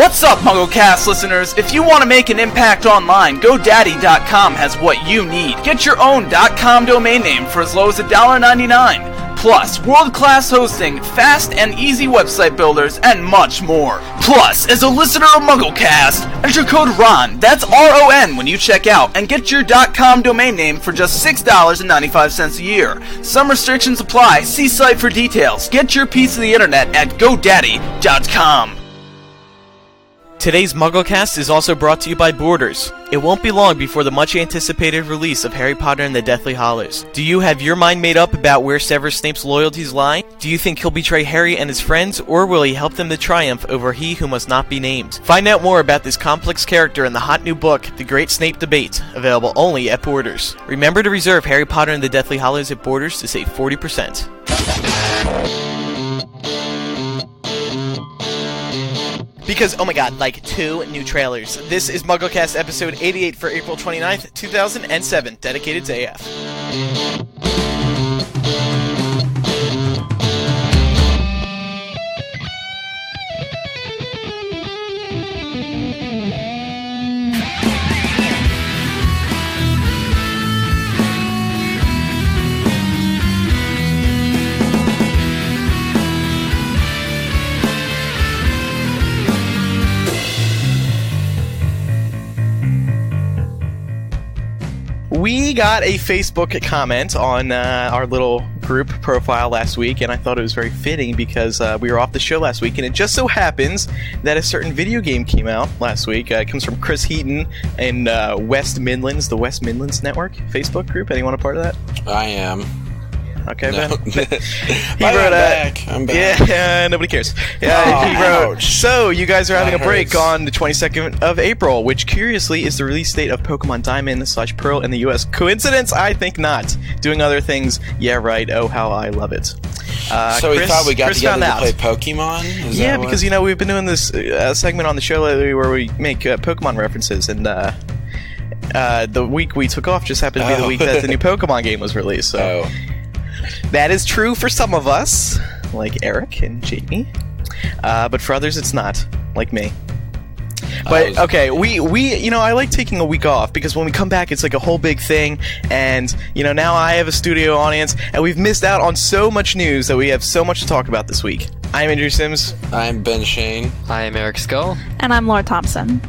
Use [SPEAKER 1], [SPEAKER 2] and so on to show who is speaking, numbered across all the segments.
[SPEAKER 1] What's up, MuggleCast listeners? If you want to make an impact online, GoDaddy.com has what you need. Get your own .com domain name for as low as $1.99. Plus, world-class hosting, fast and easy website builders, and much more. Plus, as a listener of MuggleCast, enter code RON, that's R-O-N, when you check out, and get your .com domain name for just $6.95 a year. Some restrictions apply. See site for details. Get your piece of the internet at GoDaddy.com.
[SPEAKER 2] Today's MuggleCast is also brought to you by Borders. It won't be long before the much-anticipated release of Harry Potter and the Deathly Hallows. Do you have your mind made up about where Severus Snape's loyalties lie? Do you think he'll betray Harry and his friends, or will he help them to triumph over he who must not be named? Find out more about this complex character in the hot new book, The Great Snape Debate, available only at Borders. Remember to reserve Harry Potter and the Deathly Hallows at Borders to save 40%. Because, oh my god, like 2 new trailers. This is MuggleCast episode 88 for April 29th, 2007, dedicated to AF. We got a Facebook comment on our little group profile last week, and I thought it was very fitting because we were off the show last week, and it just so happens that a certain video game came out last week. It comes from Chris Heaton in West Midlands, the West Midlands Network Facebook group. Anyone a part of that?
[SPEAKER 3] I am.
[SPEAKER 2] Okay,
[SPEAKER 3] no.
[SPEAKER 2] Ben. I'm back. Yeah, nobody cares. Yeah, he wrote, ouch. So, you guys are having a break on the 22nd of April, which curiously is the release date of Pokemon Diamond/Pearl in the US. Coincidence? I think not. Doing other things? Yeah, right. Oh, how I love it.
[SPEAKER 3] So we thought we got together to play Pokemon?
[SPEAKER 2] Yeah, because, you know, we've been doing this segment on the show lately where we make Pokemon references, and the week we took off just happened to be the week that the new Pokemon game was released, so... That is true for some of us, like Eric and Jamie, but for others it's not, like me. But, okay, we you know, I like taking a week off, because when we come back it's like a whole big thing, and, you know, now I have a studio audience, and we've missed out on so much news that we have so much to talk about this week. I'm Andrew Sims.
[SPEAKER 3] I'm Ben Shane.
[SPEAKER 4] I am Eric Skull.
[SPEAKER 5] And I'm Laura Thompson.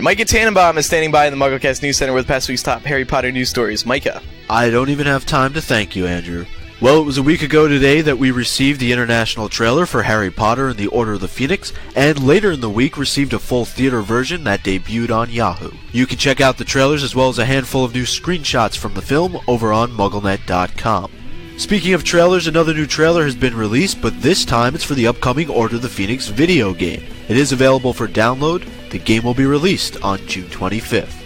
[SPEAKER 2] Micah Tannenbaum is standing by in the MuggleCast News Center with past week's top Harry Potter news stories. Micah.
[SPEAKER 6] I don't even have time to thank you, Andrew. Well, it was a week ago today that we received the international trailer for Harry Potter and the Order of the Phoenix, and later in the week received a full theater version that debuted on Yahoo. You can check out the trailers as well as a handful of new screenshots from the film over on MuggleNet.com. Speaking of trailers, another new trailer has been released, but this time it's for the upcoming Order of the Phoenix video game. It is available for download. The game will be released on June 25th.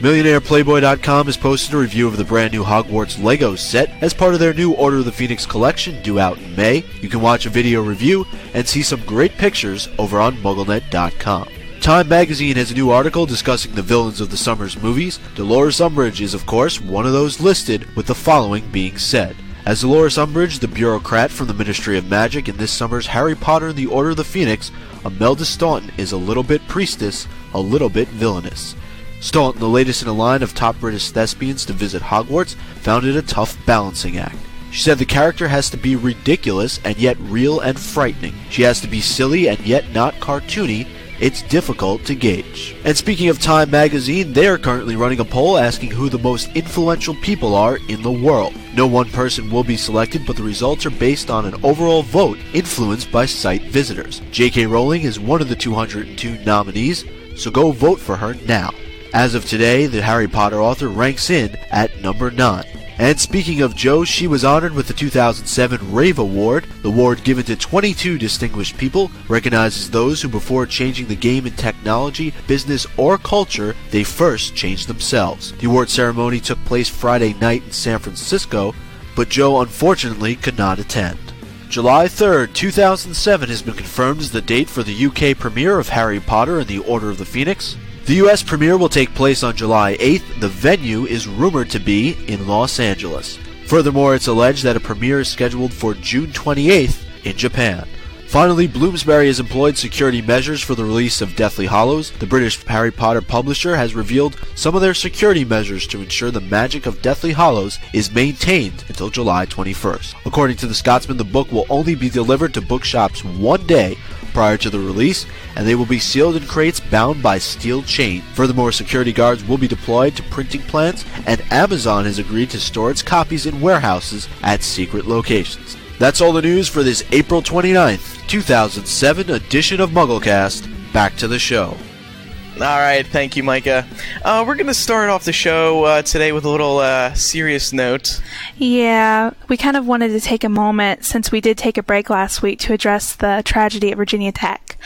[SPEAKER 6] MillionairePlayboy.com has posted a review of the brand new Hogwarts Lego set as part of their new Order of the Phoenix collection due out in May. You can watch a video review and see some great pictures over on MuggleNet.com. Time magazine has a new article discussing the villains of the summer's movies. Dolores Umbridge is, of course, one of those listed, with the following being said. As Dolores Umbridge, the bureaucrat from the Ministry of Magic in this summer's Harry Potter and the Order of the Phoenix, Imelda Staunton is a little bit priestess, a little bit villainous. Staunton, the latest in a line of top British thespians to visit Hogwarts, found it a tough balancing act. She said the character has to be ridiculous and yet real and frightening. She has to be silly and yet not cartoony. It's difficult to gauge. And speaking of Time magazine, they are currently running a poll asking who the most influential people are in the world. No one person will be selected, but the results are based on an overall vote influenced by site visitors. J.K. Rowling is one of the 202 nominees, so go vote for her now. As of today, the Harry Potter author ranks in at number 9. And speaking of Jo, she was honored with the 2007 Rave Award. The award, given to 22 distinguished people, recognizes those who before changing the game in technology, business, or culture, they first changed themselves. The award ceremony took place Friday night in San Francisco, but Jo unfortunately could not attend. July 3rd, 2007 has been confirmed as the date for the UK premiere of Harry Potter and the Order of the Phoenix. The US premiere will take place on July 8th. The venue is rumored to be in Los Angeles. Furthermore, it's alleged that a premiere is scheduled for June 28th in Japan. Finally, Bloomsbury has employed security measures for the release of Deathly Hallows. The British Harry Potter publisher has revealed some of their security measures to ensure the magic of Deathly Hallows is maintained until July 21st. According to the Scotsman, the book will only be delivered to bookshops one day prior to the release, and they will be sealed in crates bound by steel chain. Furthermore, security guards will be deployed to printing plants, and Amazon has agreed to store its copies in warehouses at secret locations. That's all the news for this April 29th, 2007 edition of MuggleCast. Back to the show.
[SPEAKER 2] All right, thank you, Micah. We're going to start off the show today with a little serious note.
[SPEAKER 4] Yeah, we kind of wanted to take a moment, since we did take a break last week, to address the tragedy at Virginia Tech.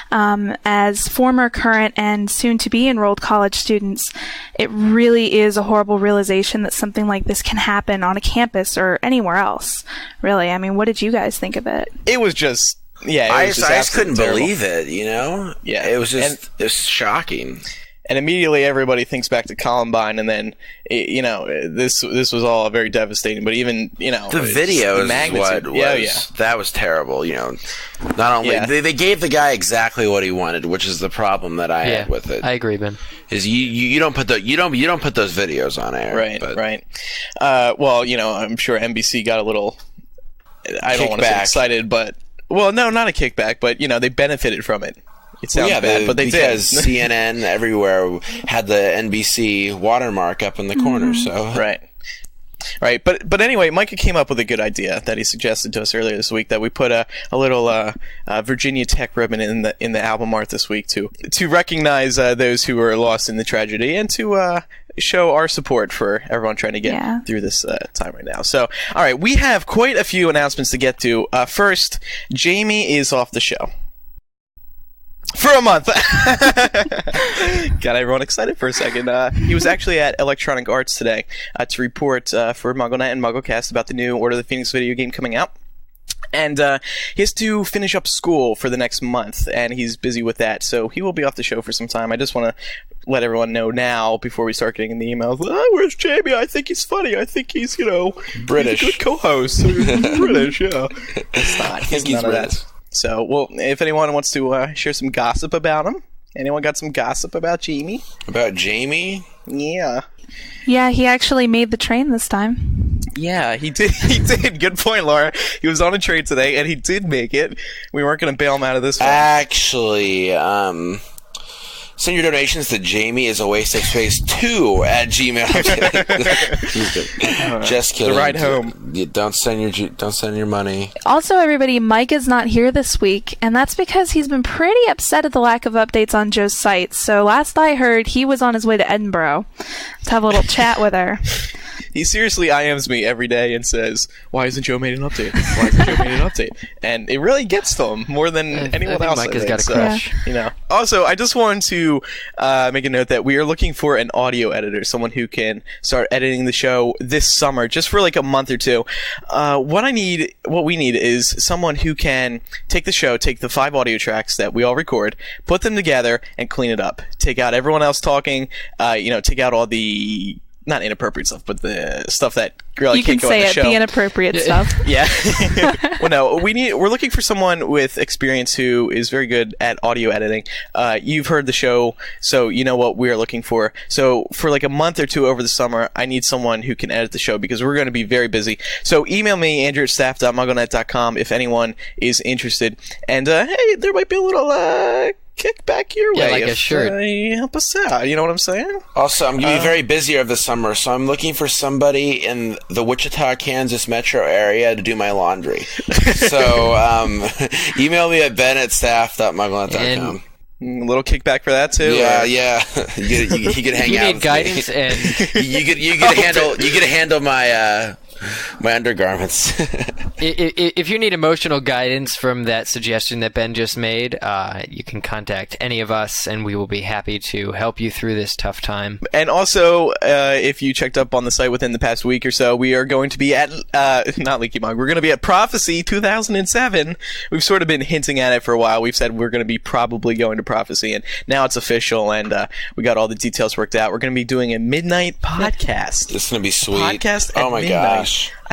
[SPEAKER 4] As former, current, and soon-to-be enrolled college students, it really is a horrible realization that something like this can happen on a campus or anywhere else. Really, I mean, what did you guys think of it?
[SPEAKER 2] It was just... Yeah,
[SPEAKER 3] I just couldn't believe it, you know?
[SPEAKER 2] Yeah.
[SPEAKER 3] It was just it was shocking.
[SPEAKER 2] And immediately everybody thinks back to Columbine, and then, you know, this was all very devastating. But even, you know...
[SPEAKER 3] The video is what was... That was terrible, you know. Not only... They gave the guy exactly what he wanted, which is the problem that I had with it.
[SPEAKER 5] I agree, Ben.
[SPEAKER 3] Is you don't put you don't put those videos on air.
[SPEAKER 2] Right, right. Well, you know, I'm sure NBC got a little... I don't want to say excited, but... Well, no, not a kickback, but, you know, they benefited from it. It sounds bad, but they did.
[SPEAKER 3] Because CNN everywhere had the NBC watermark up in the corner, so...
[SPEAKER 2] Right. But anyway, Micah came up with a good idea that he suggested to us earlier this week, that we put a little Virginia Tech ribbon in the album art this week to recognize those who were lost in the tragedy, and to show our support for everyone trying to get through this time right now. So, all right, we have quite a few announcements to get to. First, Jamie is off the show. For a month. Got everyone excited for a second. He was actually at Electronic Arts today to report for MuggleNet and MuggleCast about the new Order of the Phoenix video game coming out. And he has to finish up school for the next month, and he's busy with that, so he will be off the show for some time. I just want to let everyone know now, before we start getting the emails, where's Jamie? I think he's funny. I think he's, you know,
[SPEAKER 3] British.
[SPEAKER 2] He's a good co-host. British, yeah. It's not.
[SPEAKER 3] I think he's British.
[SPEAKER 2] So, well, if anyone wants to share some gossip about him, anyone got some gossip about Jamie?
[SPEAKER 3] About Jamie?
[SPEAKER 2] Yeah.
[SPEAKER 4] Yeah, he actually made the train this time.
[SPEAKER 2] Yeah, he did. He did. Good point, Laura. He was on a train today, and he did make it. We weren't going to bail him out of this one.
[SPEAKER 3] Actually, send your donations to JamieIsAWasteOfSpace2 at Gmail. Just kidding.
[SPEAKER 2] The ride home.
[SPEAKER 3] Don't send your money.
[SPEAKER 4] Also, everybody, Mike is not here this week, and that's because he's been pretty upset at the lack of updates on Jo's site. So last I heard, he was on his way to Edinburgh to have a little chat with her.
[SPEAKER 2] He seriously IMs me every day and says, "Why hasn't Joe made an update? Why hasn't Joe made an update?" And it really gets to him more than anyone else.
[SPEAKER 5] Mike has got a crush.
[SPEAKER 2] You know. Also, I just wanted to make a note that we are looking for an audio editor, someone who can start editing the show this summer, just for like a month or two. What we need is someone who can take the show, take the 5 audio tracks that we all record, put them together, and clean it up. Take out everyone else talking. Take out all the not inappropriate stuff, but the stuff that really can't go on the show. You can say it, the
[SPEAKER 4] inappropriate stuff.
[SPEAKER 2] Yeah. Well, no, we're looking for someone with experience who is very good at audio editing. You've heard the show, so you know what we're looking for. So for like a month or two over the summer, I need someone who can edit the show, because we're going to be very busy. So email me, andrew@staff.mugglenet.com, if anyone is interested. And hey, there might be a little kick back your way,
[SPEAKER 5] like a shirt.
[SPEAKER 2] Help us out. You know what I'm saying?
[SPEAKER 3] Also, I'm going to be very busy over the summer, so I'm looking for somebody in the Wichita, Kansas metro area to do my laundry. So email me at ben@staff.mugglenet.com.
[SPEAKER 2] A little kickback for that too.
[SPEAKER 3] Yeah. You could hang
[SPEAKER 5] you
[SPEAKER 3] out.
[SPEAKER 5] You need
[SPEAKER 3] with
[SPEAKER 5] guidance,
[SPEAKER 3] me.
[SPEAKER 5] and
[SPEAKER 3] you could handle my my undergarments.
[SPEAKER 5] If you need emotional guidance from that suggestion that Ben just made, you can contact any of us, and we will be happy to help you through this tough time.
[SPEAKER 2] And also, if you checked up on the site within the past week or so, we are going to be at, not Leaky Mug, we're going to be at Prophecy 2007. We've sort of been hinting at it for a while. We've said we're going to be probably going to Prophecy, and now it's official, and we got all the details worked out. We're going to be doing a midnight podcast.
[SPEAKER 3] This is going to be sweet.
[SPEAKER 2] Podcast at midnight.
[SPEAKER 3] Gosh.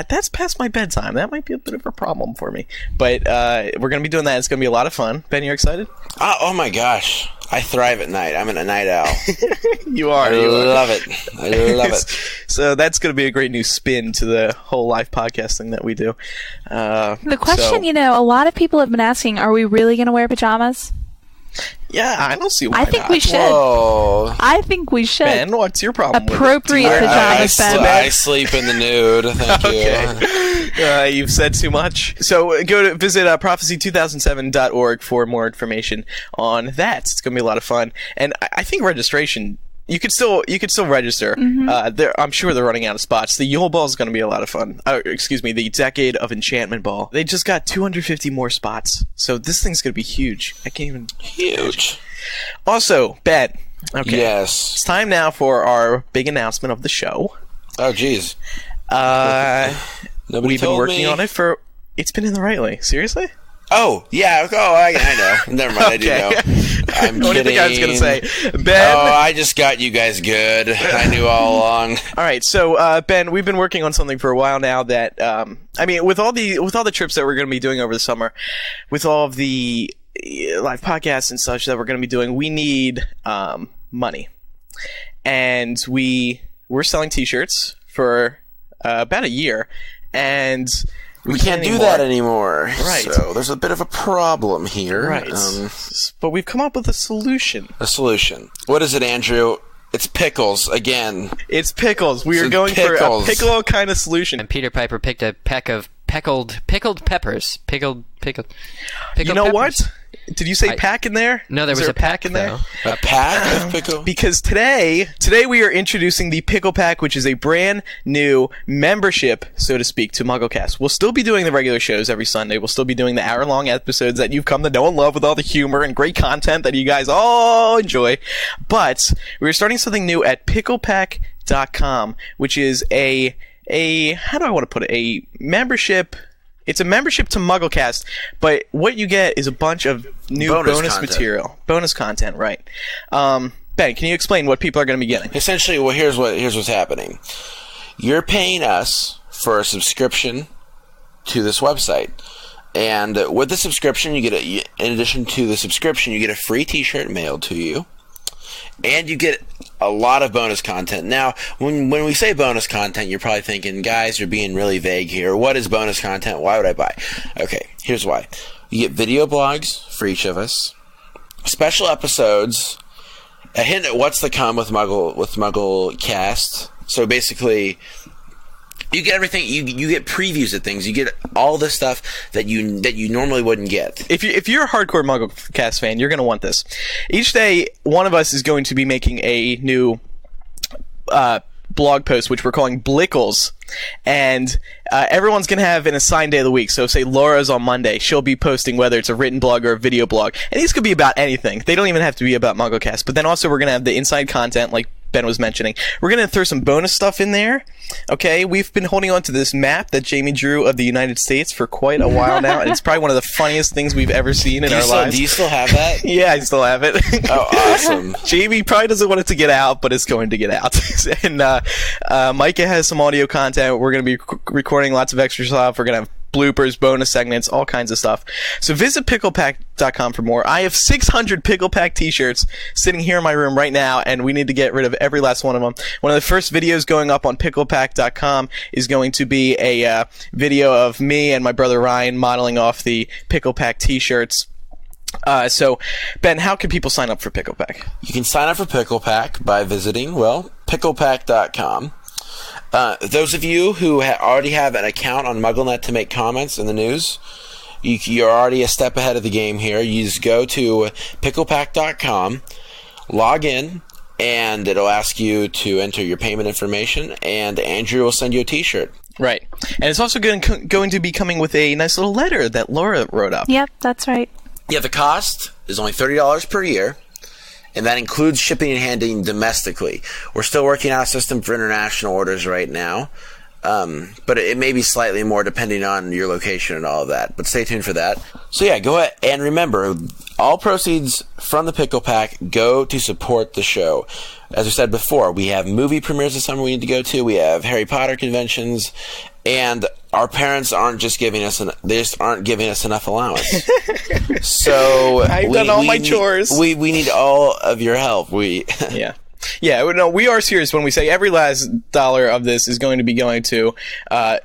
[SPEAKER 2] That's past my bedtime. That might be a bit of a problem for me. But we're going to be doing that. It's going to be a lot of fun. Ben, you're excited?
[SPEAKER 3] Oh my gosh. I thrive at night. I'm a night owl.
[SPEAKER 2] You are.
[SPEAKER 3] I love it. I love it.
[SPEAKER 2] So that's going to be a great new spin to the whole live podcasting that we do.
[SPEAKER 4] The question, a lot of people have been asking, are we really going to wear pajamas?
[SPEAKER 2] Yeah, I don't see why
[SPEAKER 4] I think
[SPEAKER 2] not.
[SPEAKER 4] we should.
[SPEAKER 3] Whoa.
[SPEAKER 4] I think we should.
[SPEAKER 2] Ben, what's your problem
[SPEAKER 4] Appropriate
[SPEAKER 2] with it?
[SPEAKER 4] pajamas, Ben.
[SPEAKER 3] I sleep in the nude. Thank you.
[SPEAKER 2] You've said too much. So visit prophecy2007.org for more information on that. It's going to be a lot of fun. And I think registration... You could still register.
[SPEAKER 4] Mm-hmm.
[SPEAKER 2] I'm sure they're running out of spots. The Yule Ball is going to be a lot of fun. The Decade of Enchantment Ball. They just got 250 more spots. So this thing's going to be huge. I can't even...
[SPEAKER 3] Huge.
[SPEAKER 2] Also, Ben. Okay.
[SPEAKER 3] Yes.
[SPEAKER 2] It's time now for our big announcement of the show.
[SPEAKER 3] Oh, jeez.
[SPEAKER 2] We've been working on it for... It's been in the Rightly. Seriously?
[SPEAKER 3] Oh, yeah. Oh, I know. Never mind. I do know. I'm
[SPEAKER 2] what do you think I was going to say? Ben?
[SPEAKER 3] Oh, I just got you guys good. I knew all along.
[SPEAKER 2] All right. So, Ben, we've been working on something for a while now that, with all the trips that we're going to be doing over the summer, with all of the live podcasts and such that we're going to be doing, we need money. And we're selling T-shirts for about a year, and...
[SPEAKER 3] We can't do that anymore.
[SPEAKER 2] Right.
[SPEAKER 3] So there's a bit of a problem here.
[SPEAKER 2] Right. But we've come up with a solution.
[SPEAKER 3] A solution. What is it, Andrew? It's pickles again.
[SPEAKER 2] It's pickles. We are going for a pickle kind of solution.
[SPEAKER 5] And Peter Piper picked a peck of pickled peppers. Pickled
[SPEAKER 2] You know
[SPEAKER 5] peppers.
[SPEAKER 2] what? Did you say pack in there?
[SPEAKER 5] No, there was a pack
[SPEAKER 2] in there.
[SPEAKER 3] A pack of pickle?
[SPEAKER 2] Because today we are introducing the Pickle Pack, which is a brand new membership, so to speak, to MuggleCast. We'll still be doing the regular shows every Sunday. We'll still be doing the hour-long episodes that you've come to know and love with all the humor and great content that you guys all enjoy. But we're starting something new at picklepack.com, which is a how do I want to put it? A membership... It's a membership to MuggleCast, but what you get is a bunch of new bonus material. Bonus content, right. Ben, can you explain what people are going to be getting?
[SPEAKER 3] Essentially, well, here's what's happening. You're paying us for a subscription to this website. And with the subscription, in addition to the subscription, you get a free T-shirt mailed to you. And you get a lot of bonus content. Now, when we say bonus content, you're probably thinking, guys, you're being really vague here. What is bonus content? Why would I buy? Okay, here's why. You get video blogs for each of us, special episodes, a hint at what's to come with MuggleCast. So basically, you get everything. You get previews of things. You get all the stuff that you normally wouldn't get.
[SPEAKER 2] If you're a hardcore MuggleCast fan, you're going to want this. Each day, one of us is going to be making a new blog post, which we're calling Blickles. And everyone's going to have an assigned day of the week. So say Laura's on Monday. She'll be posting whether it's a written blog or a video blog. And these could be about anything. They don't even have to be about MuggleCast. But then also we're going to have the inside content like Ben was mentioning. We're going to throw some bonus stuff in there. Okay, we've been holding on to this map that Jamie drew of the United States for quite a while now, and it's probably one of the funniest things we've ever seen in our lives.
[SPEAKER 3] Do you still have that?
[SPEAKER 2] Yeah, I still have it.
[SPEAKER 3] Oh, awesome.
[SPEAKER 2] Jamie probably doesn't want it to get out, but it's going to get out. And Micah has some audio content. We're going to be recording lots of extra stuff. We're going to have bloopers, bonus segments, all kinds of stuff. So visit picklepack.com for more. I have 600 Pickle Pack t-shirts sitting here in my room right now, and we need to get rid of every last one of them. One of the first videos going up on picklepack.com is going to be a video of me and my brother Ryan modeling off the Pickle Pack t-shirts. So, Ben, how can people sign up for Pickle Pack?
[SPEAKER 3] You can sign up for Pickle Pack by visiting, picklepack.com. Those of you who already have an account on MuggleNet to make comments in the news, You're already a step ahead of the game here. You just go to picklepack.com, log in, and it'll ask you to enter your payment information, and Andrew will send you a t-shirt.
[SPEAKER 2] Right. And it's also going to be coming with a nice little letter that Laura wrote up.
[SPEAKER 4] Yep, that's right.
[SPEAKER 3] Yeah, the cost is only $30 per year, and that includes shipping and handling domestically. We're still working out a system for international orders right now, but it may be slightly more depending on your location and all of that. But stay tuned for that. So yeah, go ahead. And remember, all proceeds from the Pickle Pack go to support the show. As we said before, we have movie premieres this summer we need to go to. We have Harry Potter conventions, and our parents aren't just giving us they just aren't giving us enough allowance. So
[SPEAKER 2] I've done all my chores.
[SPEAKER 3] We need all of your help.
[SPEAKER 2] Yeah, no, we are serious when we say every last dollar of this is going to be going to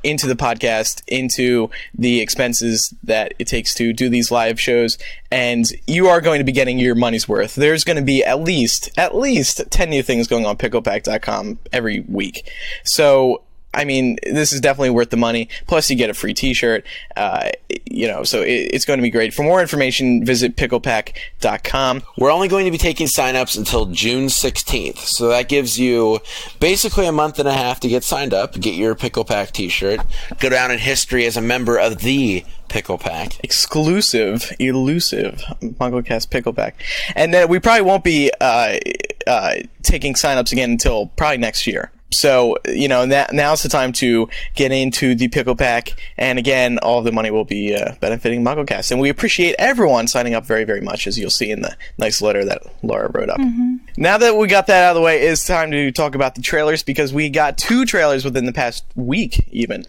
[SPEAKER 2] into the podcast, into the expenses that it takes to do these live shows, and you are going to be getting your money's worth. There's going to be at least 10 new things going on picklepack.com every week. So, I mean, this is definitely worth the money. Plus, you get a free t-shirt, so it's going to be great. For more information, visit picklepack.com.
[SPEAKER 3] We're only going to be taking sign-ups until June 16th, so that gives you basically a month and a half to get signed up, get your Pickle Pack t-shirt, go down in history as a member of the Pickle Pack.
[SPEAKER 2] Exclusive, elusive MuggleCast Pickle Pack. And then we probably won't be taking sign-ups again until probably next year. So, now's the time to get into the Pickle Pack, and again, all of the money will be benefiting MuggleCast. And we appreciate everyone signing up very, very much, as you'll see in the nice letter that Laura wrote up. Mm-hmm. Now that we got that out of the way, it's time to talk about the trailers, because we got 2 trailers within the past week, even.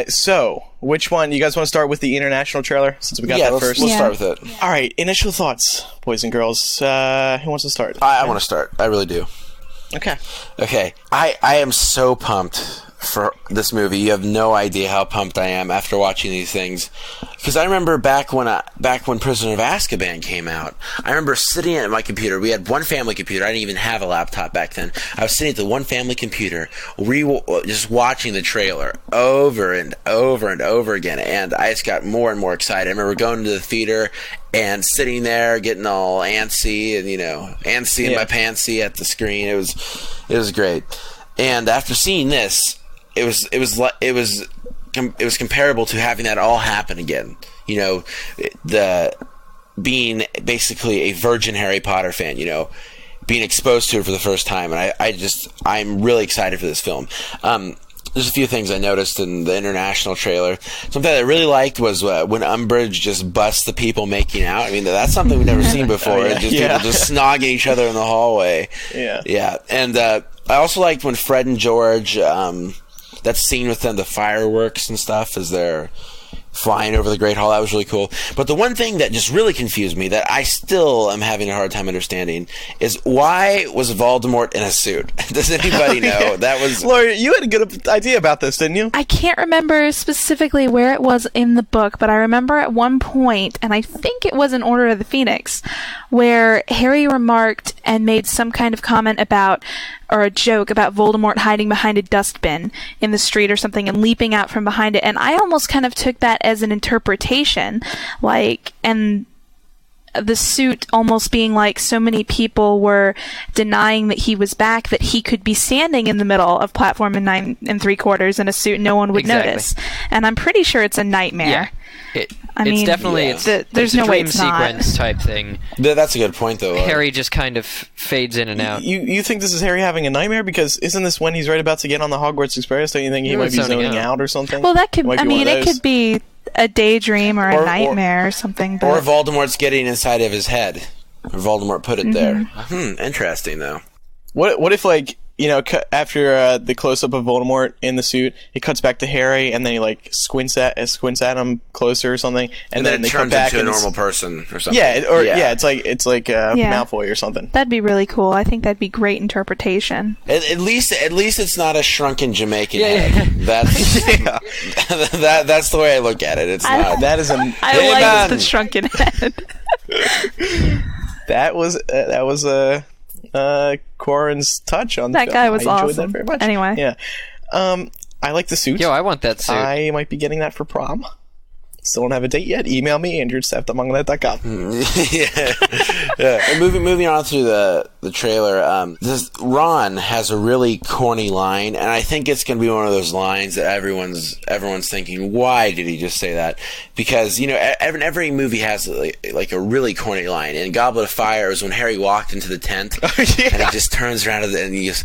[SPEAKER 2] So, which one? You guys want to start with the international trailer, since we got that first?
[SPEAKER 3] We'll start with it.
[SPEAKER 2] All right, initial thoughts, boys and girls. Who wants to start?
[SPEAKER 3] I want to start. I really do. Okay. I am so pumped for this movie. You have no idea how pumped I am after watching these things. Because I remember back when Prisoner of Azkaban came out, I remember sitting at my computer. We had one family computer. I didn't even have a laptop back then. I was sitting at the one family computer, just watching the trailer over and over and over again. And I just got more and more excited. I remember going to the theater and sitting there getting all antsy and antsy in my pantsy at the screen. It was great. And after seeing this, it was comparable to having that all happen again. The being basically a virgin Harry Potter fan, being exposed to it for the first time, and I'm really excited for this film. There's a few things I noticed in the international trailer. Something that I really liked was when Umbridge just busts the people making out. I mean, that's something we've never seen before. People just snogging each other in the hallway. Yeah. And I also liked when Fred and George, that scene with them, the fireworks and stuff as they're flying over the Great Hall. That was really cool. But the one thing that just really confused me, that I still am having a hard time understanding, is why was Voldemort in a suit? Does anybody know? That was...
[SPEAKER 2] Laura, you had a good idea about this, didn't you?
[SPEAKER 4] I can't remember specifically where it was in the book, but I remember at one point, and I think it was in Order of the Phoenix, where Harry remarked and made some kind of comment about, or a joke about, Voldemort hiding behind a dustbin in the street or something and leaping out from behind it. And I almost kind of took that as an interpretation, and the suit almost being like so many people were denying that he was back, that he could be standing in the middle of platform in 9 3/4 in a suit and no one would notice. And I'm pretty sure it's a nightmare.
[SPEAKER 5] Yeah. It's definitely
[SPEAKER 4] there's no way it's
[SPEAKER 5] dream sequence type thing.
[SPEAKER 3] That's a good point, though.
[SPEAKER 5] Harry just kind of fades in and out.
[SPEAKER 2] You think this is Harry having a nightmare? Because isn't this when he's right about to get on the Hogwarts Express? Don't you think he might be zoning out or something?
[SPEAKER 4] Well, that could. I mean, it could be a daydream or a nightmare or something. But...
[SPEAKER 3] Or Voldemort's getting inside of his head. Or Voldemort put it there. Interesting, though.
[SPEAKER 2] What if, after the close-up of Voldemort in the suit, it cuts back to Harry, and then he, squints at him closer or something, and then
[SPEAKER 3] it
[SPEAKER 2] they
[SPEAKER 3] turns
[SPEAKER 2] cut back
[SPEAKER 3] into a normal person or something.
[SPEAKER 2] It's like Malfoy or something.
[SPEAKER 4] That'd be really cool. I think that'd be great interpretation.
[SPEAKER 3] At least it's not a shrunken Jamaican head. That's the way I look at it. It's not.
[SPEAKER 2] That is
[SPEAKER 4] I like the shrunken head.
[SPEAKER 2] That was Corin's touch on
[SPEAKER 4] that guy was
[SPEAKER 2] I enjoyed
[SPEAKER 4] awesome.
[SPEAKER 2] That very much.
[SPEAKER 4] Anyway,
[SPEAKER 2] I like the suit.
[SPEAKER 5] Yo, I want that suit.
[SPEAKER 2] I might be getting that for prom. Still don't have a date yet. Email me, andrew@staff.mongolnet.com.
[SPEAKER 3] Yeah. And moving on to the trailer, Ron has a really corny line, and I think it's going to be one of those lines that everyone's thinking, why did he just say that? Because, every movie has like a really corny line. And Goblet of Fire is when Harry walked into the tent, and he just turns around and he goes,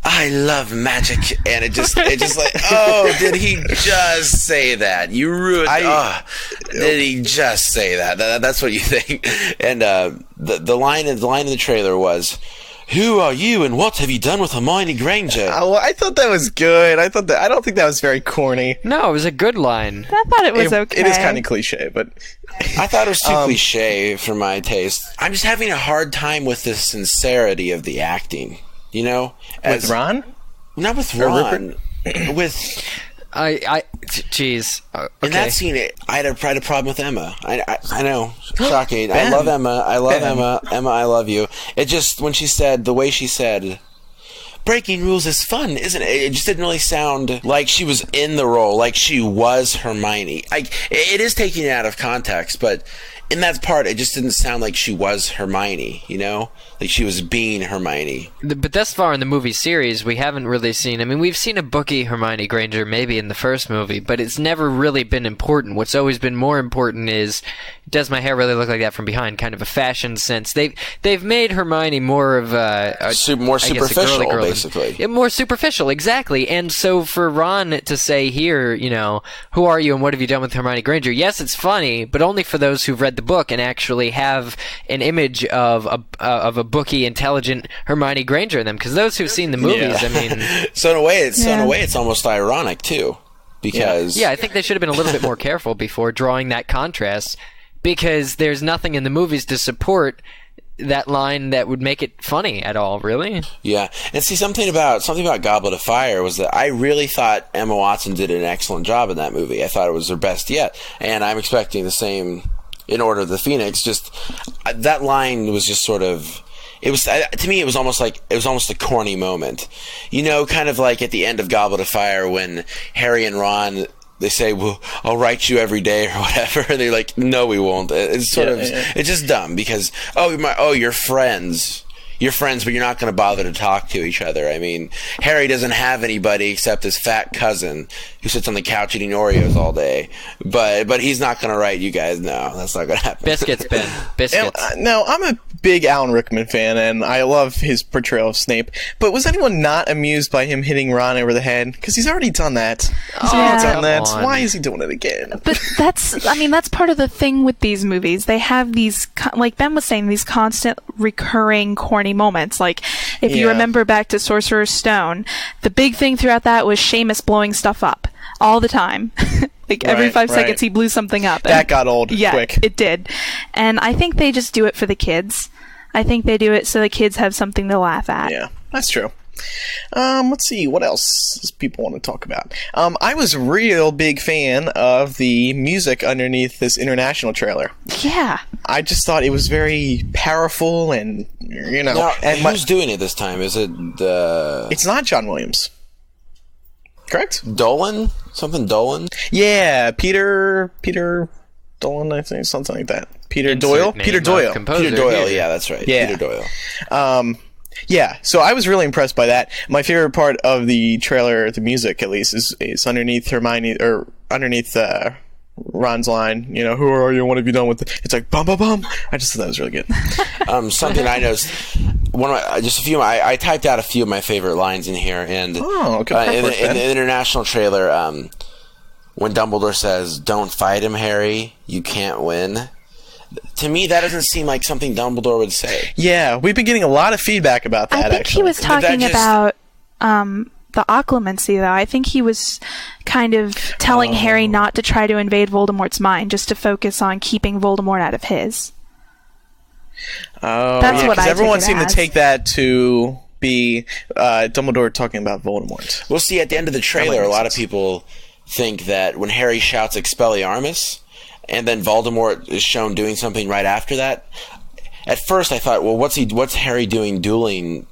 [SPEAKER 3] I love magic. And it just like, oh, did he just say that? You ruined did he just say that? That's what you think. And the line in the trailer was, who are you and what have you done with Hermione Granger?
[SPEAKER 2] Oh, I thought that was good. I don't think that was very corny.
[SPEAKER 5] No, it was a good line.
[SPEAKER 4] I thought it was okay.
[SPEAKER 2] It is kind of cliche, but
[SPEAKER 3] I thought it was too cliche for my taste. I'm just having a hard time with the sincerity of the acting.
[SPEAKER 2] With Ron?
[SPEAKER 3] Not with Ron. With
[SPEAKER 5] Jeez. Okay.
[SPEAKER 3] In that scene, I had a problem with Emma. I know, shocking. I love Emma. Emma, I love you. It just, when she said, the way she said, breaking rules is fun, isn't it? It just didn't really sound like she was in the role, like she was Hermione. It is taking it out of context, but in that part, it just didn't sound like she was Hermione, Like she was being Hermione.
[SPEAKER 5] But thus far in the movie series, we haven't really seen... we've seen a booky Hermione Granger maybe in the first movie, but it's never really been important. What's always been more important is, does my hair really look like that from behind? Kind of a fashion sense. They've made Hermione more of
[SPEAKER 3] more superficial,
[SPEAKER 5] girl
[SPEAKER 3] basically.
[SPEAKER 5] More superficial, exactly. And so for Ron to say here, who are you and what have you done with Hermione Granger? Yes, it's funny, but only for those who've read the book and actually have an image of a booky, intelligent Hermione Granger in them. Because those who've seen the movies,
[SPEAKER 3] So in a way, it's almost ironic too, because
[SPEAKER 5] I think they should have been a little bit more careful before drawing that contrast, because there's nothing in the movies to support that line that would make it funny at all, really.
[SPEAKER 3] Yeah, and see, something about Goblet of Fire was that I really thought Emma Watson did an excellent job in that movie. I thought it was her best yet, and I'm expecting the same in Order of the Phoenix. Just that line was just sort of, it was, to me, it was almost a corny moment, kind of like at the end of Goblet of Fire when Harry and Ron, they say, well, I'll write you every day or whatever. And they're like, no, we won't. It's sort of, it's just dumb because, you're friends. You're friends, but you're not going to bother to talk to each other. Harry doesn't have anybody except his fat cousin who sits on the couch eating Oreos all day. But he's not going to write you guys. No, that's not going to happen.
[SPEAKER 5] Biscuits, Ben. Biscuits.
[SPEAKER 2] No, I'm a big Alan Rickman fan, and I love his portrayal of Snape. But was anyone not amused by him hitting Ron over the head? Because he's already done that. Why is he doing it again?
[SPEAKER 4] But that's part of the thing with these movies. They have these, like Ben was saying, these constant recurring corny moments. Like, if you remember back to Sorcerer's Stone, the big thing throughout that was Seamus blowing stuff up all the time. Every 5 seconds he blew something up.
[SPEAKER 2] That got old quick.
[SPEAKER 4] It did. And I think they just do it for the kids. I think they do it so the kids have something to laugh at.
[SPEAKER 2] Yeah, that's true. Let's see, what else does people want to talk about? I was a real big fan of the music underneath this international trailer.
[SPEAKER 4] Yeah.
[SPEAKER 2] I just thought it was very powerful and,
[SPEAKER 3] Now, and who's doing it this time? Is it
[SPEAKER 2] It's not John Williams. Correct?
[SPEAKER 3] Dolan? Something Dolan?
[SPEAKER 2] Yeah, Peter Dolan, I think, something like that. Peter Doyle?
[SPEAKER 5] Peter Doyle,
[SPEAKER 3] yeah, that's right.
[SPEAKER 2] Yeah.
[SPEAKER 3] Peter Doyle.
[SPEAKER 2] Yeah, so I was really impressed by that. My favorite part of the trailer, the music at least, is underneath Hermione, or underneath Ron's line, who are you, what have you done with it? It's like, bum, bum, bum. I just thought that was really good.
[SPEAKER 3] Something I noticed, I typed out a few of my favorite lines in here, and in the international trailer, when Dumbledore says, don't fight him, Harry, you can't win. To me, that doesn't seem like something Dumbledore would say.
[SPEAKER 2] Yeah, we've been getting a lot of feedback about that,
[SPEAKER 4] I think
[SPEAKER 2] actually.
[SPEAKER 4] He was talking about the occlumency, though. I think he was kind of telling Harry not to try to invade Voldemort's mind, just to focus on keeping Voldemort out of his.
[SPEAKER 2] Oh,
[SPEAKER 4] that's what I
[SPEAKER 2] everyone seemed to take that to be Dumbledore talking about Voldemort.
[SPEAKER 3] Well, see, at the end of the trailer, a lot of people think that when Harry shouts Expelliarmus, and then Voldemort is shown doing something right after that. At first, I thought, well, what's Harry doing dueling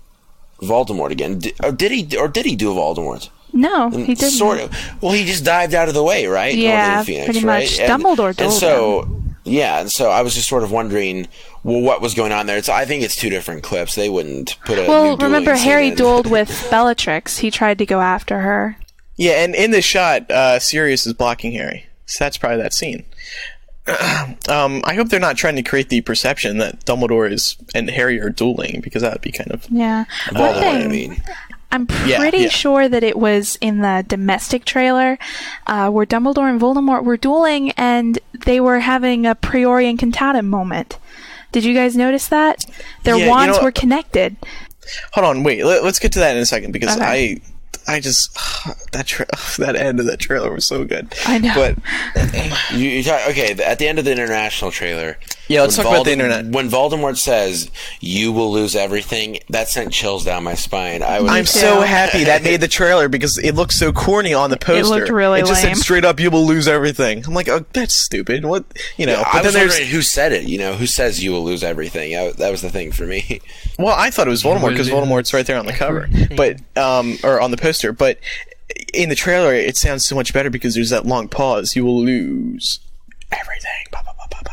[SPEAKER 3] Voldemort again? Or did he do Voldemort?
[SPEAKER 4] No, he didn't.
[SPEAKER 3] Sort of. Well, he just dived out of the way, right?
[SPEAKER 4] Yeah,
[SPEAKER 3] Over the Phoenix,
[SPEAKER 4] pretty
[SPEAKER 3] right?
[SPEAKER 4] much. Dumbledore told him.
[SPEAKER 3] Yeah, and so I was just sort of wondering, well, what was going on there? I think it's two different clips. They wouldn't put a new dueling
[SPEAKER 4] remember
[SPEAKER 3] scene
[SPEAKER 4] Harry
[SPEAKER 3] in.
[SPEAKER 4] dueled with Bellatrix. He tried to go after her.
[SPEAKER 2] Yeah, and in this shot, Sirius is blocking Harry. So that's probably that scene. I hope they're not trying to create the perception that Dumbledore and Harry are dueling, because that would be kind of...
[SPEAKER 4] Yeah.
[SPEAKER 3] Voldemort, I mean.
[SPEAKER 4] I'm pretty sure that it was in the domestic trailer where Dumbledore and Voldemort were dueling, and they were having a Priori Incantatem moment. Did you guys notice that? Their wands were connected.
[SPEAKER 2] Hold on, wait. Let's get to that in a second, because
[SPEAKER 4] Okay.
[SPEAKER 2] I just that end of that trailer was so good.
[SPEAKER 4] I know.
[SPEAKER 2] But
[SPEAKER 3] at the end of the international trailer.
[SPEAKER 2] Yeah, let's talk about the internet.
[SPEAKER 3] When Voldemort says, "You will lose everything," that sent chills down my spine.
[SPEAKER 2] I'm so happy that made the trailer, because it looked so corny on the poster.
[SPEAKER 4] It looked really
[SPEAKER 2] It just
[SPEAKER 4] lame.
[SPEAKER 2] said straight up, "You will lose everything." I'm like, oh, that's stupid. What, you know?
[SPEAKER 3] I
[SPEAKER 2] But
[SPEAKER 3] was
[SPEAKER 2] then
[SPEAKER 3] wondering who said it. You know, who says you will lose everything? That was the thing for me.
[SPEAKER 2] Well, I thought it was Voldemort, because Voldemort's right there on the cover, but or on the poster. But in the trailer, it sounds so much better because there's that long pause. You will lose everything. Ba, ba, ba, ba, ba.